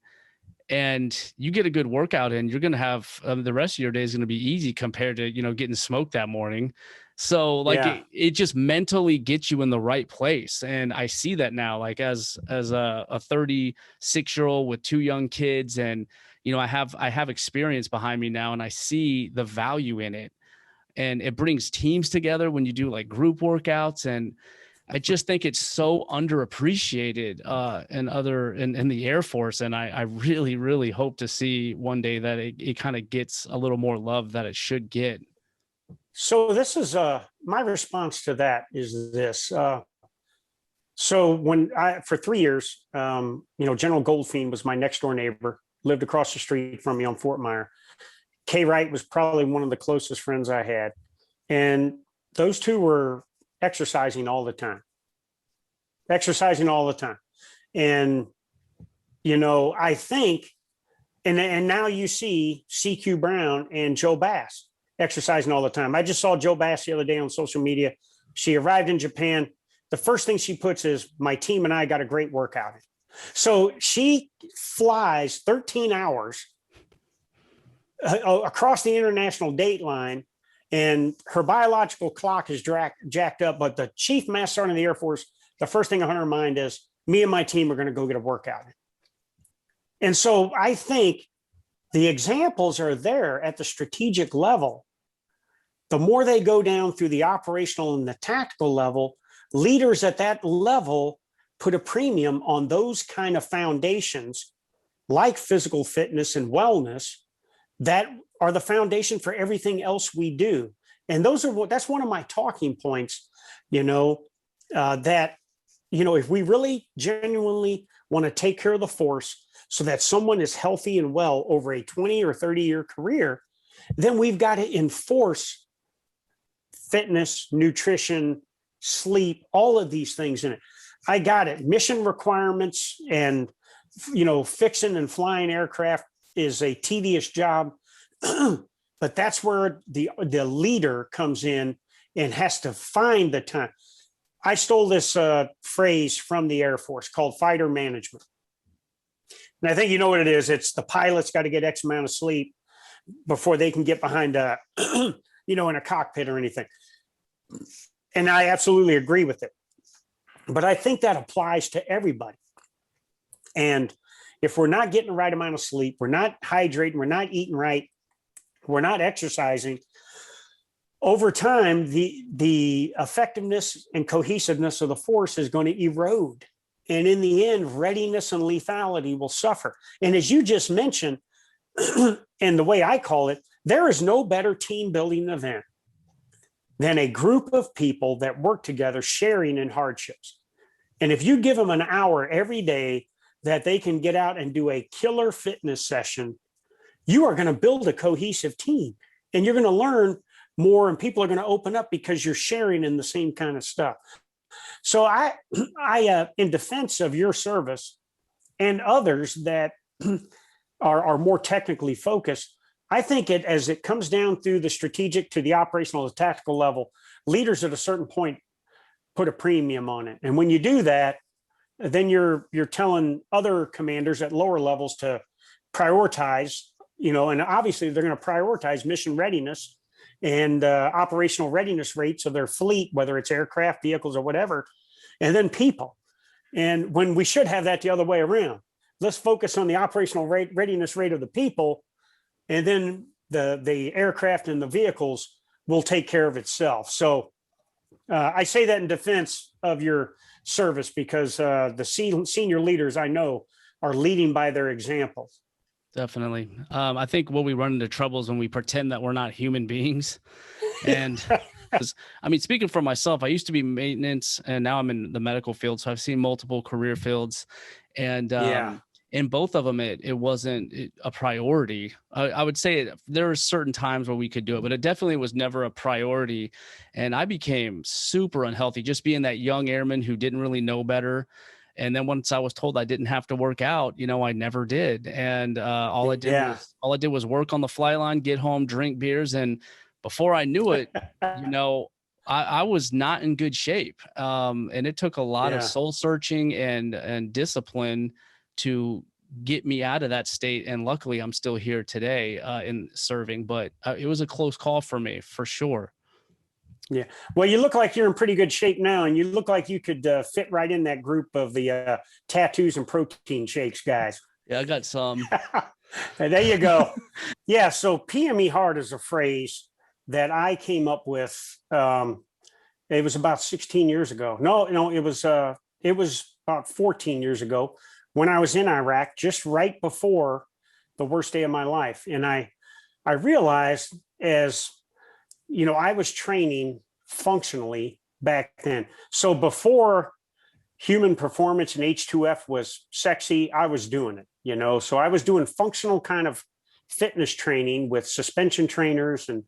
and you get a good workout in, you're going to have the rest of your day is going to be easy compared to, you know, getting smoked that morning. So like it just mentally gets you in the right place. And I see that now, like as a 36-year-old with 2 young kids, and, you know, I have experience behind me now, and I see the value in it, and it brings teams together when you do like group workouts. And I just think it's so underappreciated in the Air Force. And I really, really hope to see one day that it kind of gets a little more love that it should get. So this is my response to that is this. So when for 3 years, you know, General Goldfein was my next door neighbor, lived across the street from me on Fort Myer. Kay Wright was probably one of the closest friends I had. And those two were exercising all the time. And, you know, I think, and now you see CQ Brown and Joe Bass exercising all the time. I just saw Joe Bass the other day on social media. She arrived in Japan. The first thing she puts is, my team and I got a great workout. So she flies 13 hours across the international date line, and her biological clock is jacked up. But the chief master sergeant of the Air Force, the first thing on her mind is, me and my team are going to go get a workout. And so I think the examples are there at the strategic level. The more they go down through the operational and the tactical level, leaders at that level put a premium on those kind of foundations, like physical fitness and wellness, that are the foundation for everything else we do. And that's one of my talking points, you know, that, you know, if we really genuinely want to take care of the force so that someone is healthy and well over a 20 or 30-year career, then we've got to enforce fitness, nutrition, sleep, all of these things in it. I got it. Mission requirements and, fixing and flying aircraft is a tedious job, but that's where the leader comes in and has to find the time. I stole this phrase from the Air Force called fighter management. And I think you know what it is. It's the pilot's got to get X amount of sleep before they can get behind in a cockpit or anything. And I absolutely agree with it. But I think that applies to everybody. And if we're not getting the right amount of sleep, we're not hydrating, we're not eating right, we're not exercising, over time, the effectiveness and cohesiveness of the force is going to erode. And in the end, readiness and lethality will suffer. And as you just mentioned, and the way I call it, there is no better team building event than a group of people that work together sharing in hardships. And if you give them an hour every day that they can get out and do a killer fitness session, you are going to build a cohesive team, and you're going to learn more, and people are going to open up because you're sharing in the same kind of stuff. So I in defense of your service and others that are more technically focused, I think as it comes down through the strategic to the operational, the tactical level, leaders at a certain point put a premium on it. And when you do that, then you're telling other commanders at lower levels to prioritize, and obviously they're going to prioritize mission readiness and operational readiness rates of their fleet, whether it's aircraft, vehicles, or whatever, and then people. And when we should have that the other way around, let's focus on the operational readiness rate of the people, and then the aircraft and the vehicles will take care of itself. So I say that in defense of your service because the senior leaders I know are leading by their examples. Definitely. I think what we run into trouble is when we pretend that we're not human beings. And speaking for myself, I used to be maintenance and now I'm in the medical field. So I've seen multiple career fields, and in both of them, it wasn't a priority. I would say there are certain times where we could do it, but it definitely was never a priority. And I became super unhealthy just being that young airman who didn't really know better. And then once I was told I didn't have to work out, I never did. And all I did was work on the flight line, get home, drink beers. And before I knew it, I was not in good shape. And it took a lot of soul searching and discipline to get me out of that state. And luckily I'm still here today in serving, but it was a close call for me, for sure. Yeah. Well, you look like you're in pretty good shape now, and you look like you could fit right in that group of the tattoos and protein shakes guys. Yeah, I got some. There you go. Yeah. So PME hard is a phrase that I came up with. It was about 16 years ago. No, it was about 14 years ago when I was in Iraq, just right before the worst day of my life. And I realized I was training functionally back then. So before human performance and H2F was sexy, I was doing it, so I was doing functional kind of fitness training with suspension trainers and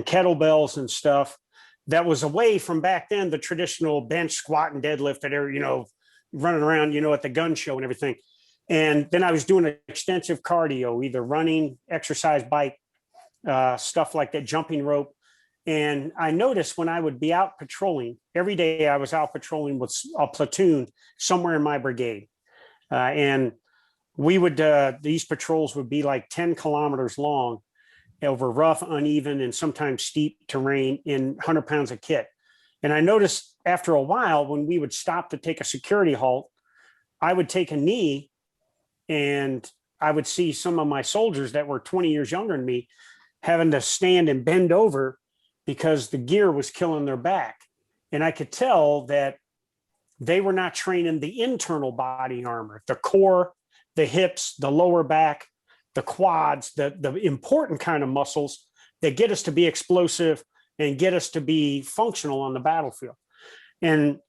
kettlebells and stuff that was away from back then, the traditional bench, squat, and deadlift that are, running around, at the gun show and everything. And then I was doing extensive cardio, either running, exercise bike, stuff like that, jumping rope. And I noticed when I would be out patrolling, every day I was out patrolling with a platoon somewhere in my brigade. And we would, these patrols would be like 10 kilometers long over rough, uneven, and sometimes steep terrain in 100 pounds of kit. And I noticed after a while, when we would stop to take a security halt, I would take a knee and I would see some of my soldiers that were 20 years younger than me having to stand and bend over because the gear was killing their back. And I could tell that they were not training the internal body armor, the core, the hips, the lower back, the quads, the important kind of muscles that get us to be explosive and get us to be functional on the battlefield. And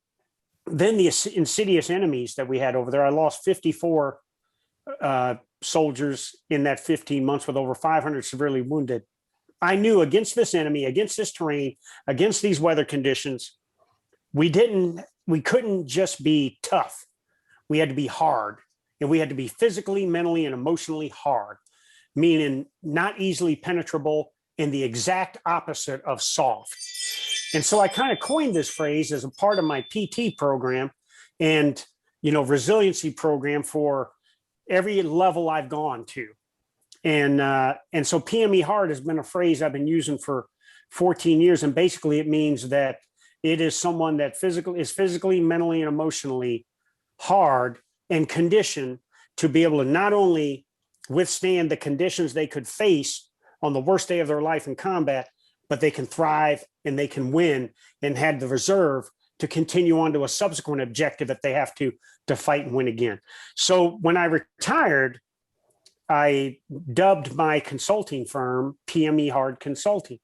then the insidious enemies that we had over there, I lost 54 soldiers in that 15 months with over 500 severely wounded. I knew against this enemy, against this terrain, against these weather conditions, we couldn't just be tough. We had to be hard, and we had to be physically, mentally, and emotionally hard, meaning not easily penetrable and the exact opposite of soft. And so I kind of coined this phrase as a part of my PT program and, resiliency program for every level I've gone to. And so PME hard has been a phrase I've been using for 14 years. And basically it means that it is someone that is physically, mentally, and emotionally hard and conditioned to be able to not only withstand the conditions they could face on the worst day of their life in combat, but they can thrive and they can win and had the reserve to continue on to a subsequent objective if they have to fight and win again. So when I retired, I dubbed my consulting firm PME Hard Consulting.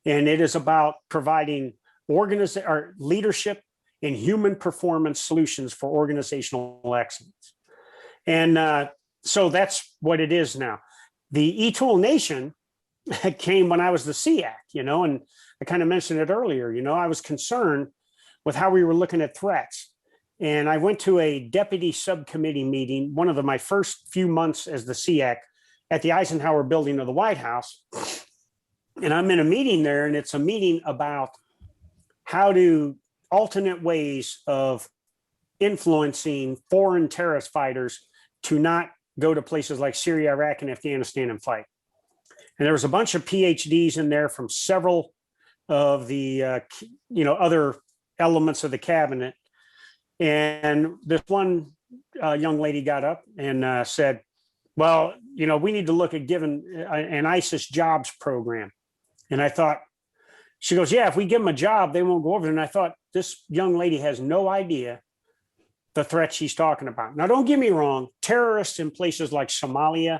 And it is about providing leadership and human performance solutions for organizational excellence. And so that's what it is now. The E-Tool Nation came when I was the SEAC, and I kind of mentioned it earlier. I was concerned with how we were looking at threats. And I went to a deputy subcommittee meeting, one of my first few months as the SEAC at the Eisenhower building of the White House. And I'm in a meeting there, and it's a meeting about how to alternate ways of influencing foreign terrorist fighters to not go to places like Syria, Iraq, and Afghanistan and fight. And there was a bunch of PhDs in there from several of the other elements of the cabinet. And this one young lady got up and said, well, we need to look at giving an ISIS jobs program. And I thought, she goes, yeah, if we give them a job, they won't go over there. And I thought, this young lady has no idea the threat she's talking about. Now, don't get me wrong. Terrorists in places like Somalia,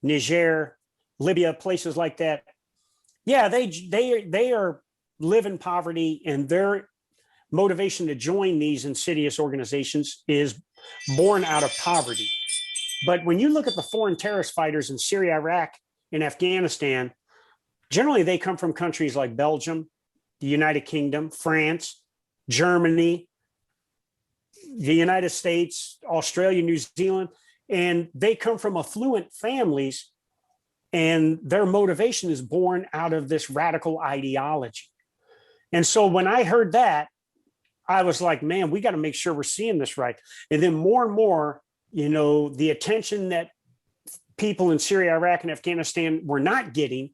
Niger, Libya, places like that. Yeah, they are live in poverty, and their motivation to join these insidious organizations is born out of poverty. But when you look at the foreign terrorist fighters in Syria, Iraq, and Afghanistan, generally they come from countries like Belgium, the United Kingdom, France, Germany, the United States, Australia, New Zealand, and they come from affluent families, and their motivation is born out of this radical ideology. And so when I heard that, I was like, man, we got to make sure we're seeing this right. And then more and more, the attention that people in Syria, Iraq, and Afghanistan were not getting,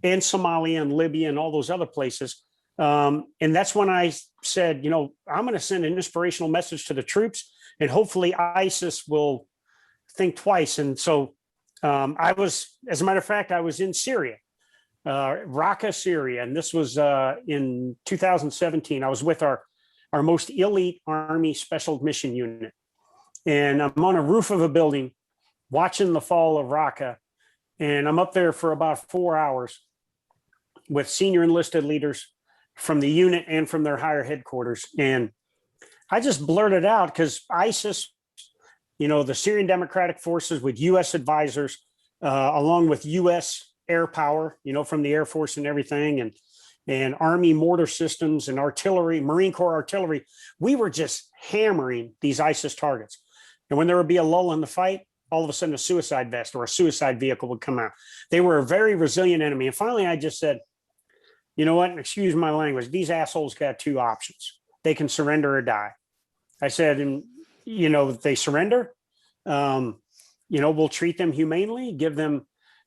and Somalia and Libya and all those other places. And that's when I said, I'm going to send an inspirational message to the troops, and hopefully ISIS will think twice. And so as a matter of fact, I was in Syria, Raqqa, Syria. And this was in 2017. I was with our most elite Army Special Mission Unit. And I'm on a roof of a building watching the fall of Raqqa. And I'm up there for about 4 hours with senior enlisted leaders from the unit and from their higher headquarters. And I just blurted out, because ISIS, the Syrian Democratic Forces with U.S. advisors, along with U.S. air power, from the Air Force and everything, and Army mortar systems and artillery, Marine Corps artillery, we were just hammering these ISIS targets. And when there would be a lull in the fight, all of a sudden a suicide vest or a suicide vehicle would come out. They were a very resilient enemy. And finally, I just said, you know what, excuse my language, these assholes got two options. They can surrender or die. I said, and if they surrender, we'll treat them humanely, give them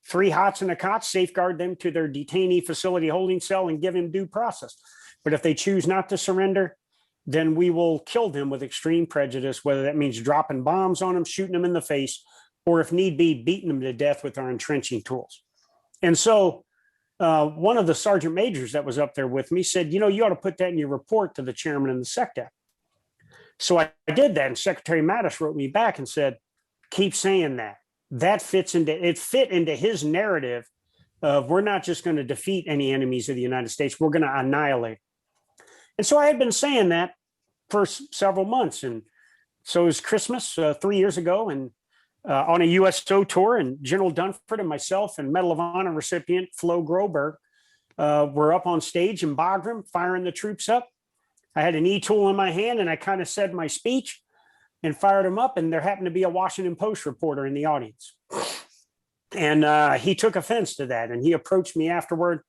3 hots and a cot, safeguard them to their detainee facility holding cell, and give them due process. But if they choose not to surrender, then we will kill them with extreme prejudice, whether that means dropping bombs on them, shooting them in the face, or if need be, beating them to death with our entrenching tools. And so one of the sergeant majors that was up there with me said, you ought to put that in your report to the chairman and the SecDef. So I did that, and Secretary Mattis wrote me back and said, keep saying that. That fit into his narrative of, we're not just going to defeat any enemies of the United States, we're going to annihilate. And so I had been saying that for several months. And so it was Christmas 3 years ago, and on a USO tour, and General Dunford and myself and Medal of Honor recipient Flo Groberg we're up on stage in Bagram firing the troops up. I had an e-tool in my hand and I kind of said my speech and fired them up. And there happened to be a Washington Post reporter in the audience. And he took offense to that. And he approached me afterward,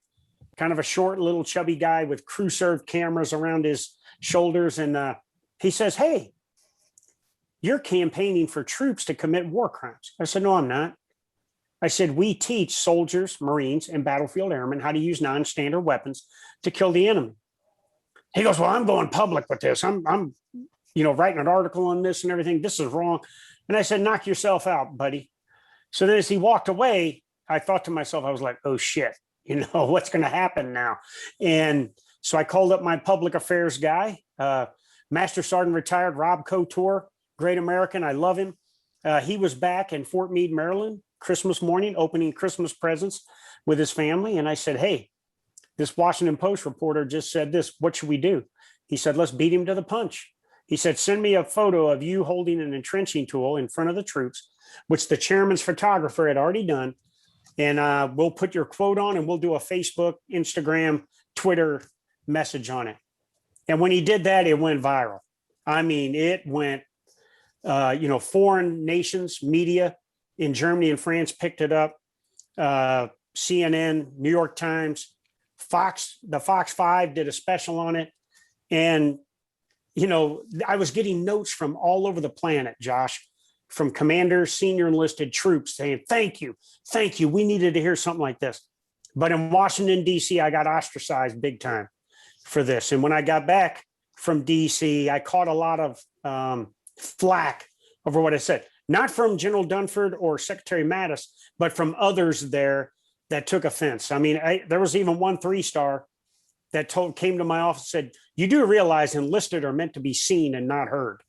kind of a short, little chubby guy with crew serve cameras around his shoulders. And he says, "Hey, you're campaigning for troops to commit war crimes." I said, "No, I'm not." I said, "We teach soldiers, Marines, and battlefield airmen how to use non-standard weapons to kill the enemy." He goes, "Well, I'm going public with this. I'm writing an article on this and everything. This is wrong." And I said, "Knock yourself out, buddy." So then as he walked away, I thought to myself, I was like, "Oh shit, what's going to happen now?" And so I called up my public affairs guy, Master Sergeant retired Rob Couture, great American. I love him. He was back in Fort Meade, Maryland, Christmas morning, opening Christmas presents with his family. And I said, "Hey, this Washington Post reporter just said this. What should we do?" He said, "Let's beat him to the punch." He said, "Send me a photo of you holding an entrenching tool in front of the troops," which the chairman's photographer had already done. "And we'll put your quote on and we'll do a Facebook, Instagram, Twitter message on it." And when he did that, it went viral. I mean, it went, foreign nations, media in Germany and France picked it up. CNN, New York Times, the Fox 5 did a special on it. And, I was getting notes from all over the planet, Josh, from commanders, senior enlisted troops saying, thank you. We needed to hear something like this. But in Washington, D.C., I got ostracized big time for this. And when I got back from D.C., I caught a lot of flack over what I said, not from General Dunford or Secretary Mattis, but from others there that took offense. I mean, there was even one 3-star that came to my office and said, "You do realize enlisted are meant to be seen and not heard."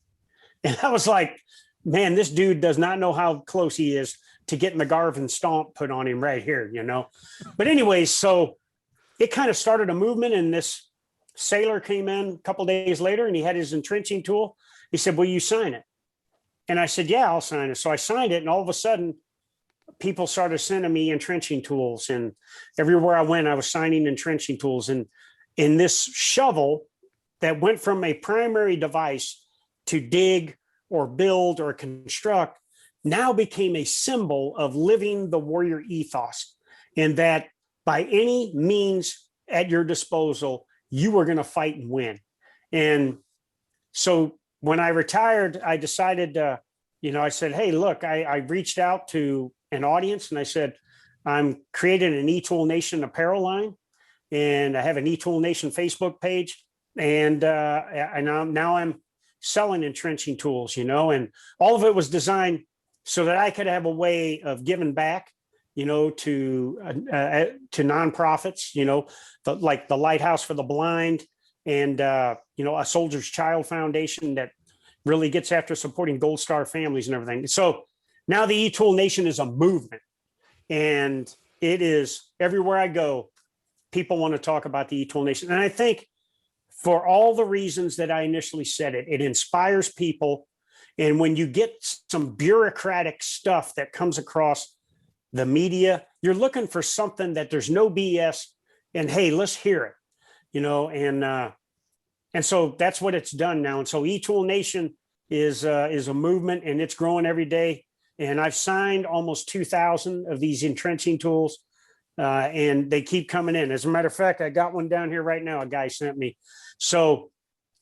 And I was like, man, this dude does not know how close he is to getting the Garvin stomp put on him right here, But anyways, so it kind of started a movement, and this sailor came in a couple of days later and he had his entrenching tool. He said, "Will you sign it?" And I said, "Yeah, I'll sign it." So I signed it, and all of a sudden people started sending me entrenching tools, and everywhere I went, I was signing entrenching tools. And in this shovel that went from a primary device to dig or build or construct now became a symbol of living the warrior ethos, and that by any means at your disposal, you were going to fight and win. And so when I retired, I decided, I said, "Hey, look, I reached out to an audience and I said, I'm creating an eTool Nation apparel line, and I have an eTool Nation Facebook page. And now I'm selling entrenching tools, and all of it was designed so that I could have a way of giving back, to nonprofits, like the Lighthouse for the Blind, and a Soldier's Child Foundation that really gets after supporting Gold Star families and everything. So now the eTool Nation is a movement, and it is everywhere I go. People want to talk about the eTool Nation, and I think for all the reasons that I initially said, it inspires people. And when you get some bureaucratic stuff that comes across the media, you're looking for something that there's no BS, and hey, let's hear it, and so that's what it's done now. And so eTool Nation is a movement, and it's growing every day. And I've signed almost 2,000 of these entrenching tools, and they keep coming in. As a matter of fact, I got one down here right now. A guy sent me. So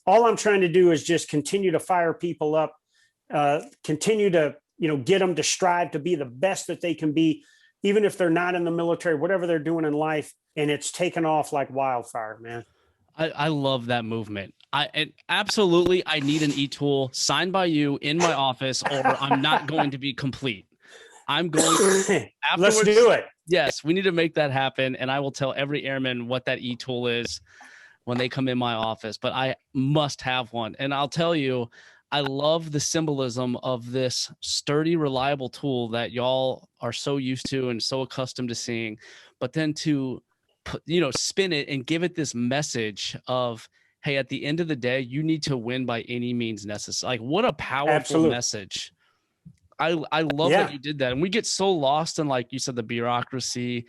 all I'm trying to do is just continue to fire people up, continue to, get them to strive to be the best that they can be, even if they're not in the military, whatever they're doing in life. And it's taken off like wildfire, man. I love that movement. Absolutely, I need an e-tool signed by you in my office, or I'm not going to be complete. I'm going to, let's do it. Yes, we need to make that happen. And I will tell every airman what that e-tool is when they come in my office, but I must have one. And I'll tell you, I love the symbolism of this sturdy, reliable tool that y'all are so used to and so accustomed to seeing, but then to spin it and give it this message of, hey, at the end of the day, you need to win by any means necessary. Like, what a powerful message. I love that you did that. And we get so lost in, like you said, the bureaucracy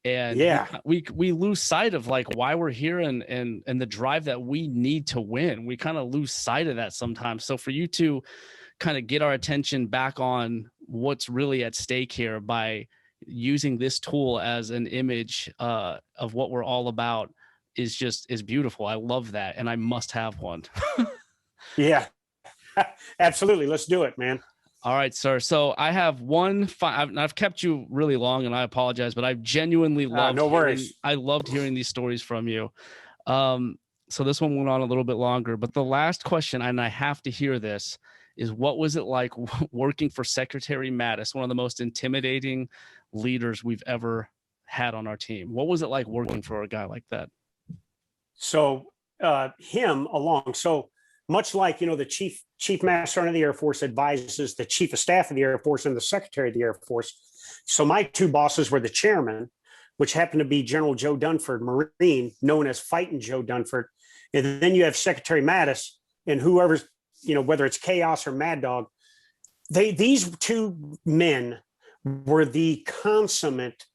And we lose sight of like why we're here and the drive that we need to win. We kind of lose sight of that sometimes. So for you to kind of get our attention back on what's really at stake here by using this tool as an image of what we're all about is beautiful. I love that. And I must have one. Yeah, absolutely. Let's do it, man. All right, sir. So I have one. I've kept you really long, and I apologize, but I genuinely loved. No worries. I loved hearing these stories from you. So this one went on a little bit longer, but the last question, and I have to hear this, is what was it like working for Secretary Mattis, one of the most intimidating leaders we've ever had on our team? What was it like working for a guy like that? So so much like, the chief master sergeant of the Air Force advises the chief of staff of the Air Force and the secretary of the Air Force. So my two bosses were the chairman, which happened to be General Joe Dunford, Marine, known as Fighting Joe Dunford. And then you have Secretary Mattis and whoever's, whether it's Chaos or Mad Dog. These two men were the consummate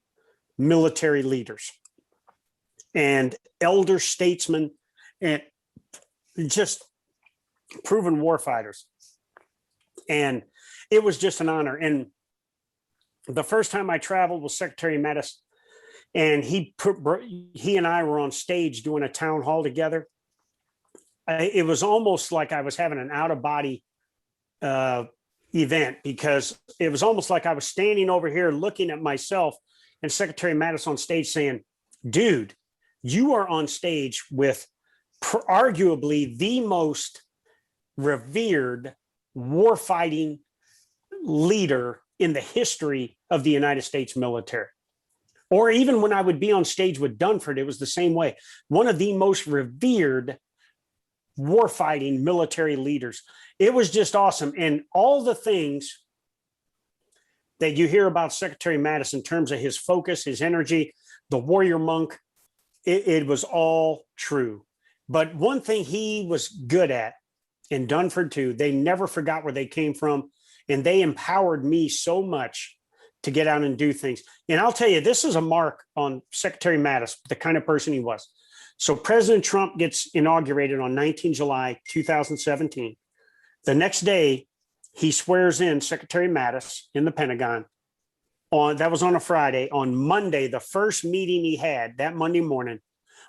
military leaders and elder statesmen and just proven warfighters. And it was just an honor. And the first time I traveled with Secretary Mattis, and he and I were on stage doing a town hall together. It was almost like I was having an out-of-body event, because it was almost like I was standing over here looking at myself and Secretary Mattis on stage saying, dude, you are on stage with arguably the most revered warfighting leader in the history of the United States military. Or even when I would be on stage with Dunford, it was the same way. One of the most revered warfighting military leaders. It was just awesome. And all the things that you hear about Secretary Mattis in terms of his focus, his energy, the warrior monk, it was all true. But one thing he was good at, and Dunford too, they never forgot where they came from, and they empowered me so much to get out and do things. And I'll tell you, this is a mark on Secretary Mattis, the kind of person he was. So President Trump gets inaugurated on 19 July 2017. The next day, he swears in Secretary Mattis in the Pentagon. That was on a Friday. On Monday, the first meeting he had that Monday morning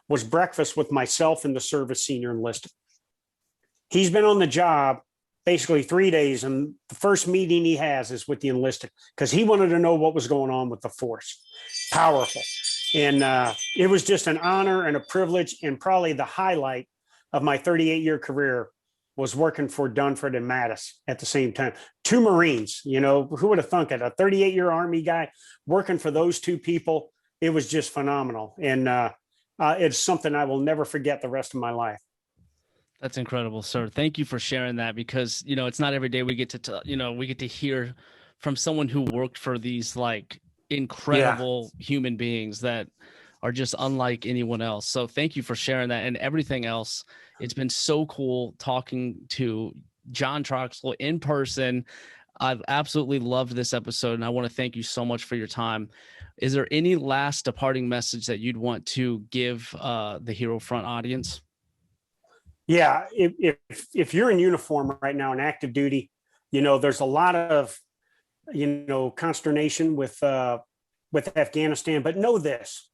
was breakfast with myself and the service senior enlisted. He's been on the job basically 3 days, and the first meeting he has is with the enlisted, because he wanted to know what was going on with the force. Powerful. And it was just an honor and a privilege, and probably the highlight of my 38-year career was working for Dunford and Mattis at the same time. Two Marines, who would have thunk it? A 38-year Army guy working for those two people. It was just phenomenal. And it's something I will never forget the rest of my life. That's incredible, sir. Thank you for sharing that, because, it's not every day we get to, we get to hear from someone who worked for these like incredible human beings that are just unlike anyone else. So thank you for sharing that and everything else. It's been so cool talking to John Troxell in person. I've absolutely loved this episode, and I want to thank you so much for your time. Is there any last departing message that you'd want to give the Hero Front audience? Yeah, if you're in uniform right now in active duty, there's a lot of, consternation with Afghanistan. But know this,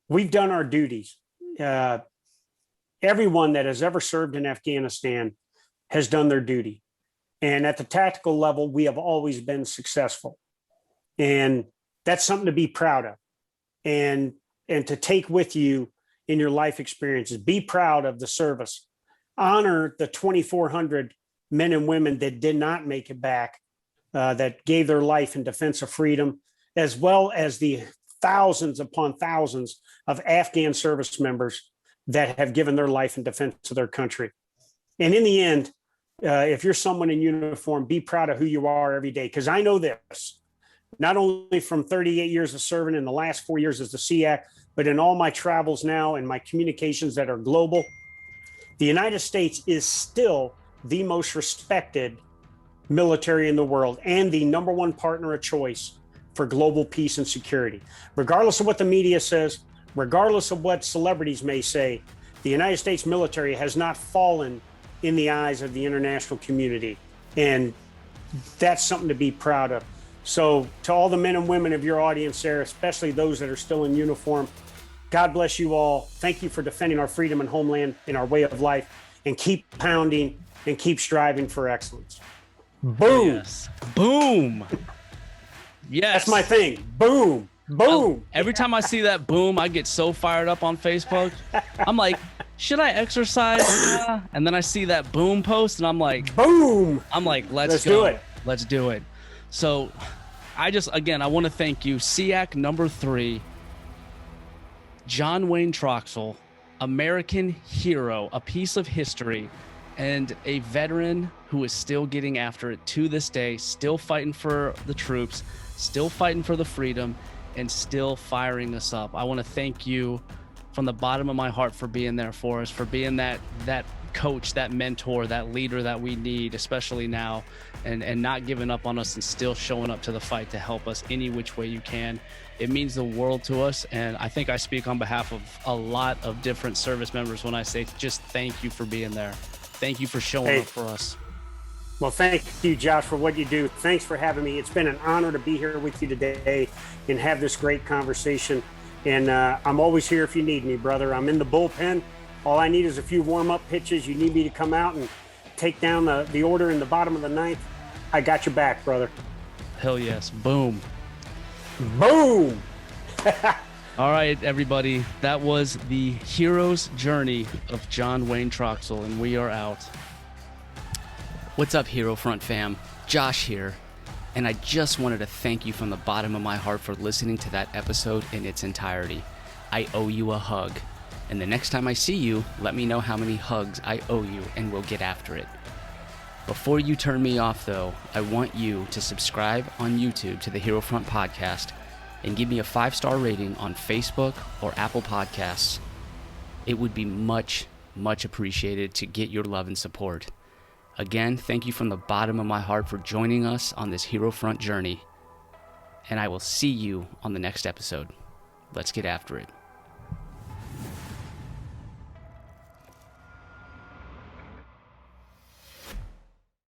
we've done our duties. Everyone that has ever served in Afghanistan has done their duty. And at the tactical level, we have always been successful. And that's something to be proud of and to take with you in your life experiences. Be proud of the service. Honor the 2,400 men and women that did not make it back, that gave their life in defense of freedom, as well as the thousands upon thousands of Afghan service members that have given their life in defense of their country. And in the end, if you're someone in uniform, be proud of who you are every day. Because I know this, not only from 38 years of serving in the last 4 years as the SEAC, but in all my travels now and my communications that are global, the United States is still the most respected military in the world and the number one partner of choice for global peace and security. Regardless of what the media says, regardless of what celebrities may say, the United States military has not fallen in the eyes of the international community. And that's something to be proud of. So to all the men and women of your audience there, especially those that are still in uniform, God bless you all. Thank you for defending our freedom and homeland and our way of life, and keep pounding and keep striving for excellence. Boom. Yes. Boom. Yes. That's my thing. Boom. Boom. Every time I see that boom, I get so fired up on Facebook. I'm like, should I exercise? And then I see that boom post and I'm like, boom. I'm like, let's go. Do it. Let's do it. So I want to thank you, SEAC number 3, John Wayne Troxell, American hero, a piece of history, and a veteran who is still getting after it to this day, still fighting for the troops, still fighting for the freedom, and still firing us up. I want to thank you from the bottom of my heart for being there for us, for being that coach, that mentor, that leader that we need, especially now, and not giving up on us and still showing up to the fight to help us any which way you can. It means the world to us, and I think I speak on behalf of a lot of different service members when I say just thank you for being there. Thank you for showing up for us. Well, thank you, Josh, for what you do. Thanks for having me. It's been an honor to be here with you today and have this great conversation. And I'm always here if you need me, brother. I'm in the bullpen. All I need is a few warm-up pitches. You need me to come out and take down the order in the bottom of the ninth. I got your back, brother. Hell yes. Boom. Boom. All right, everybody. That was the hero's journey of John Wayne Troxell, and we are out. What's up, Hero Front fam? Josh here. And I just wanted to thank you from the bottom of my heart for listening to that episode in its entirety. I owe you a hug. And the next time I see you, let me know how many hugs I owe you, and we'll get after it. Before you turn me off, though, I want you to subscribe on YouTube to the Hero Front Podcast and give me a 5-star rating on Facebook or Apple Podcasts. It would be much, much appreciated to get your love and support. Again, thank you from the bottom of my heart for joining us on this Hero Front journey, and I will see you on the next episode. Let's get after it.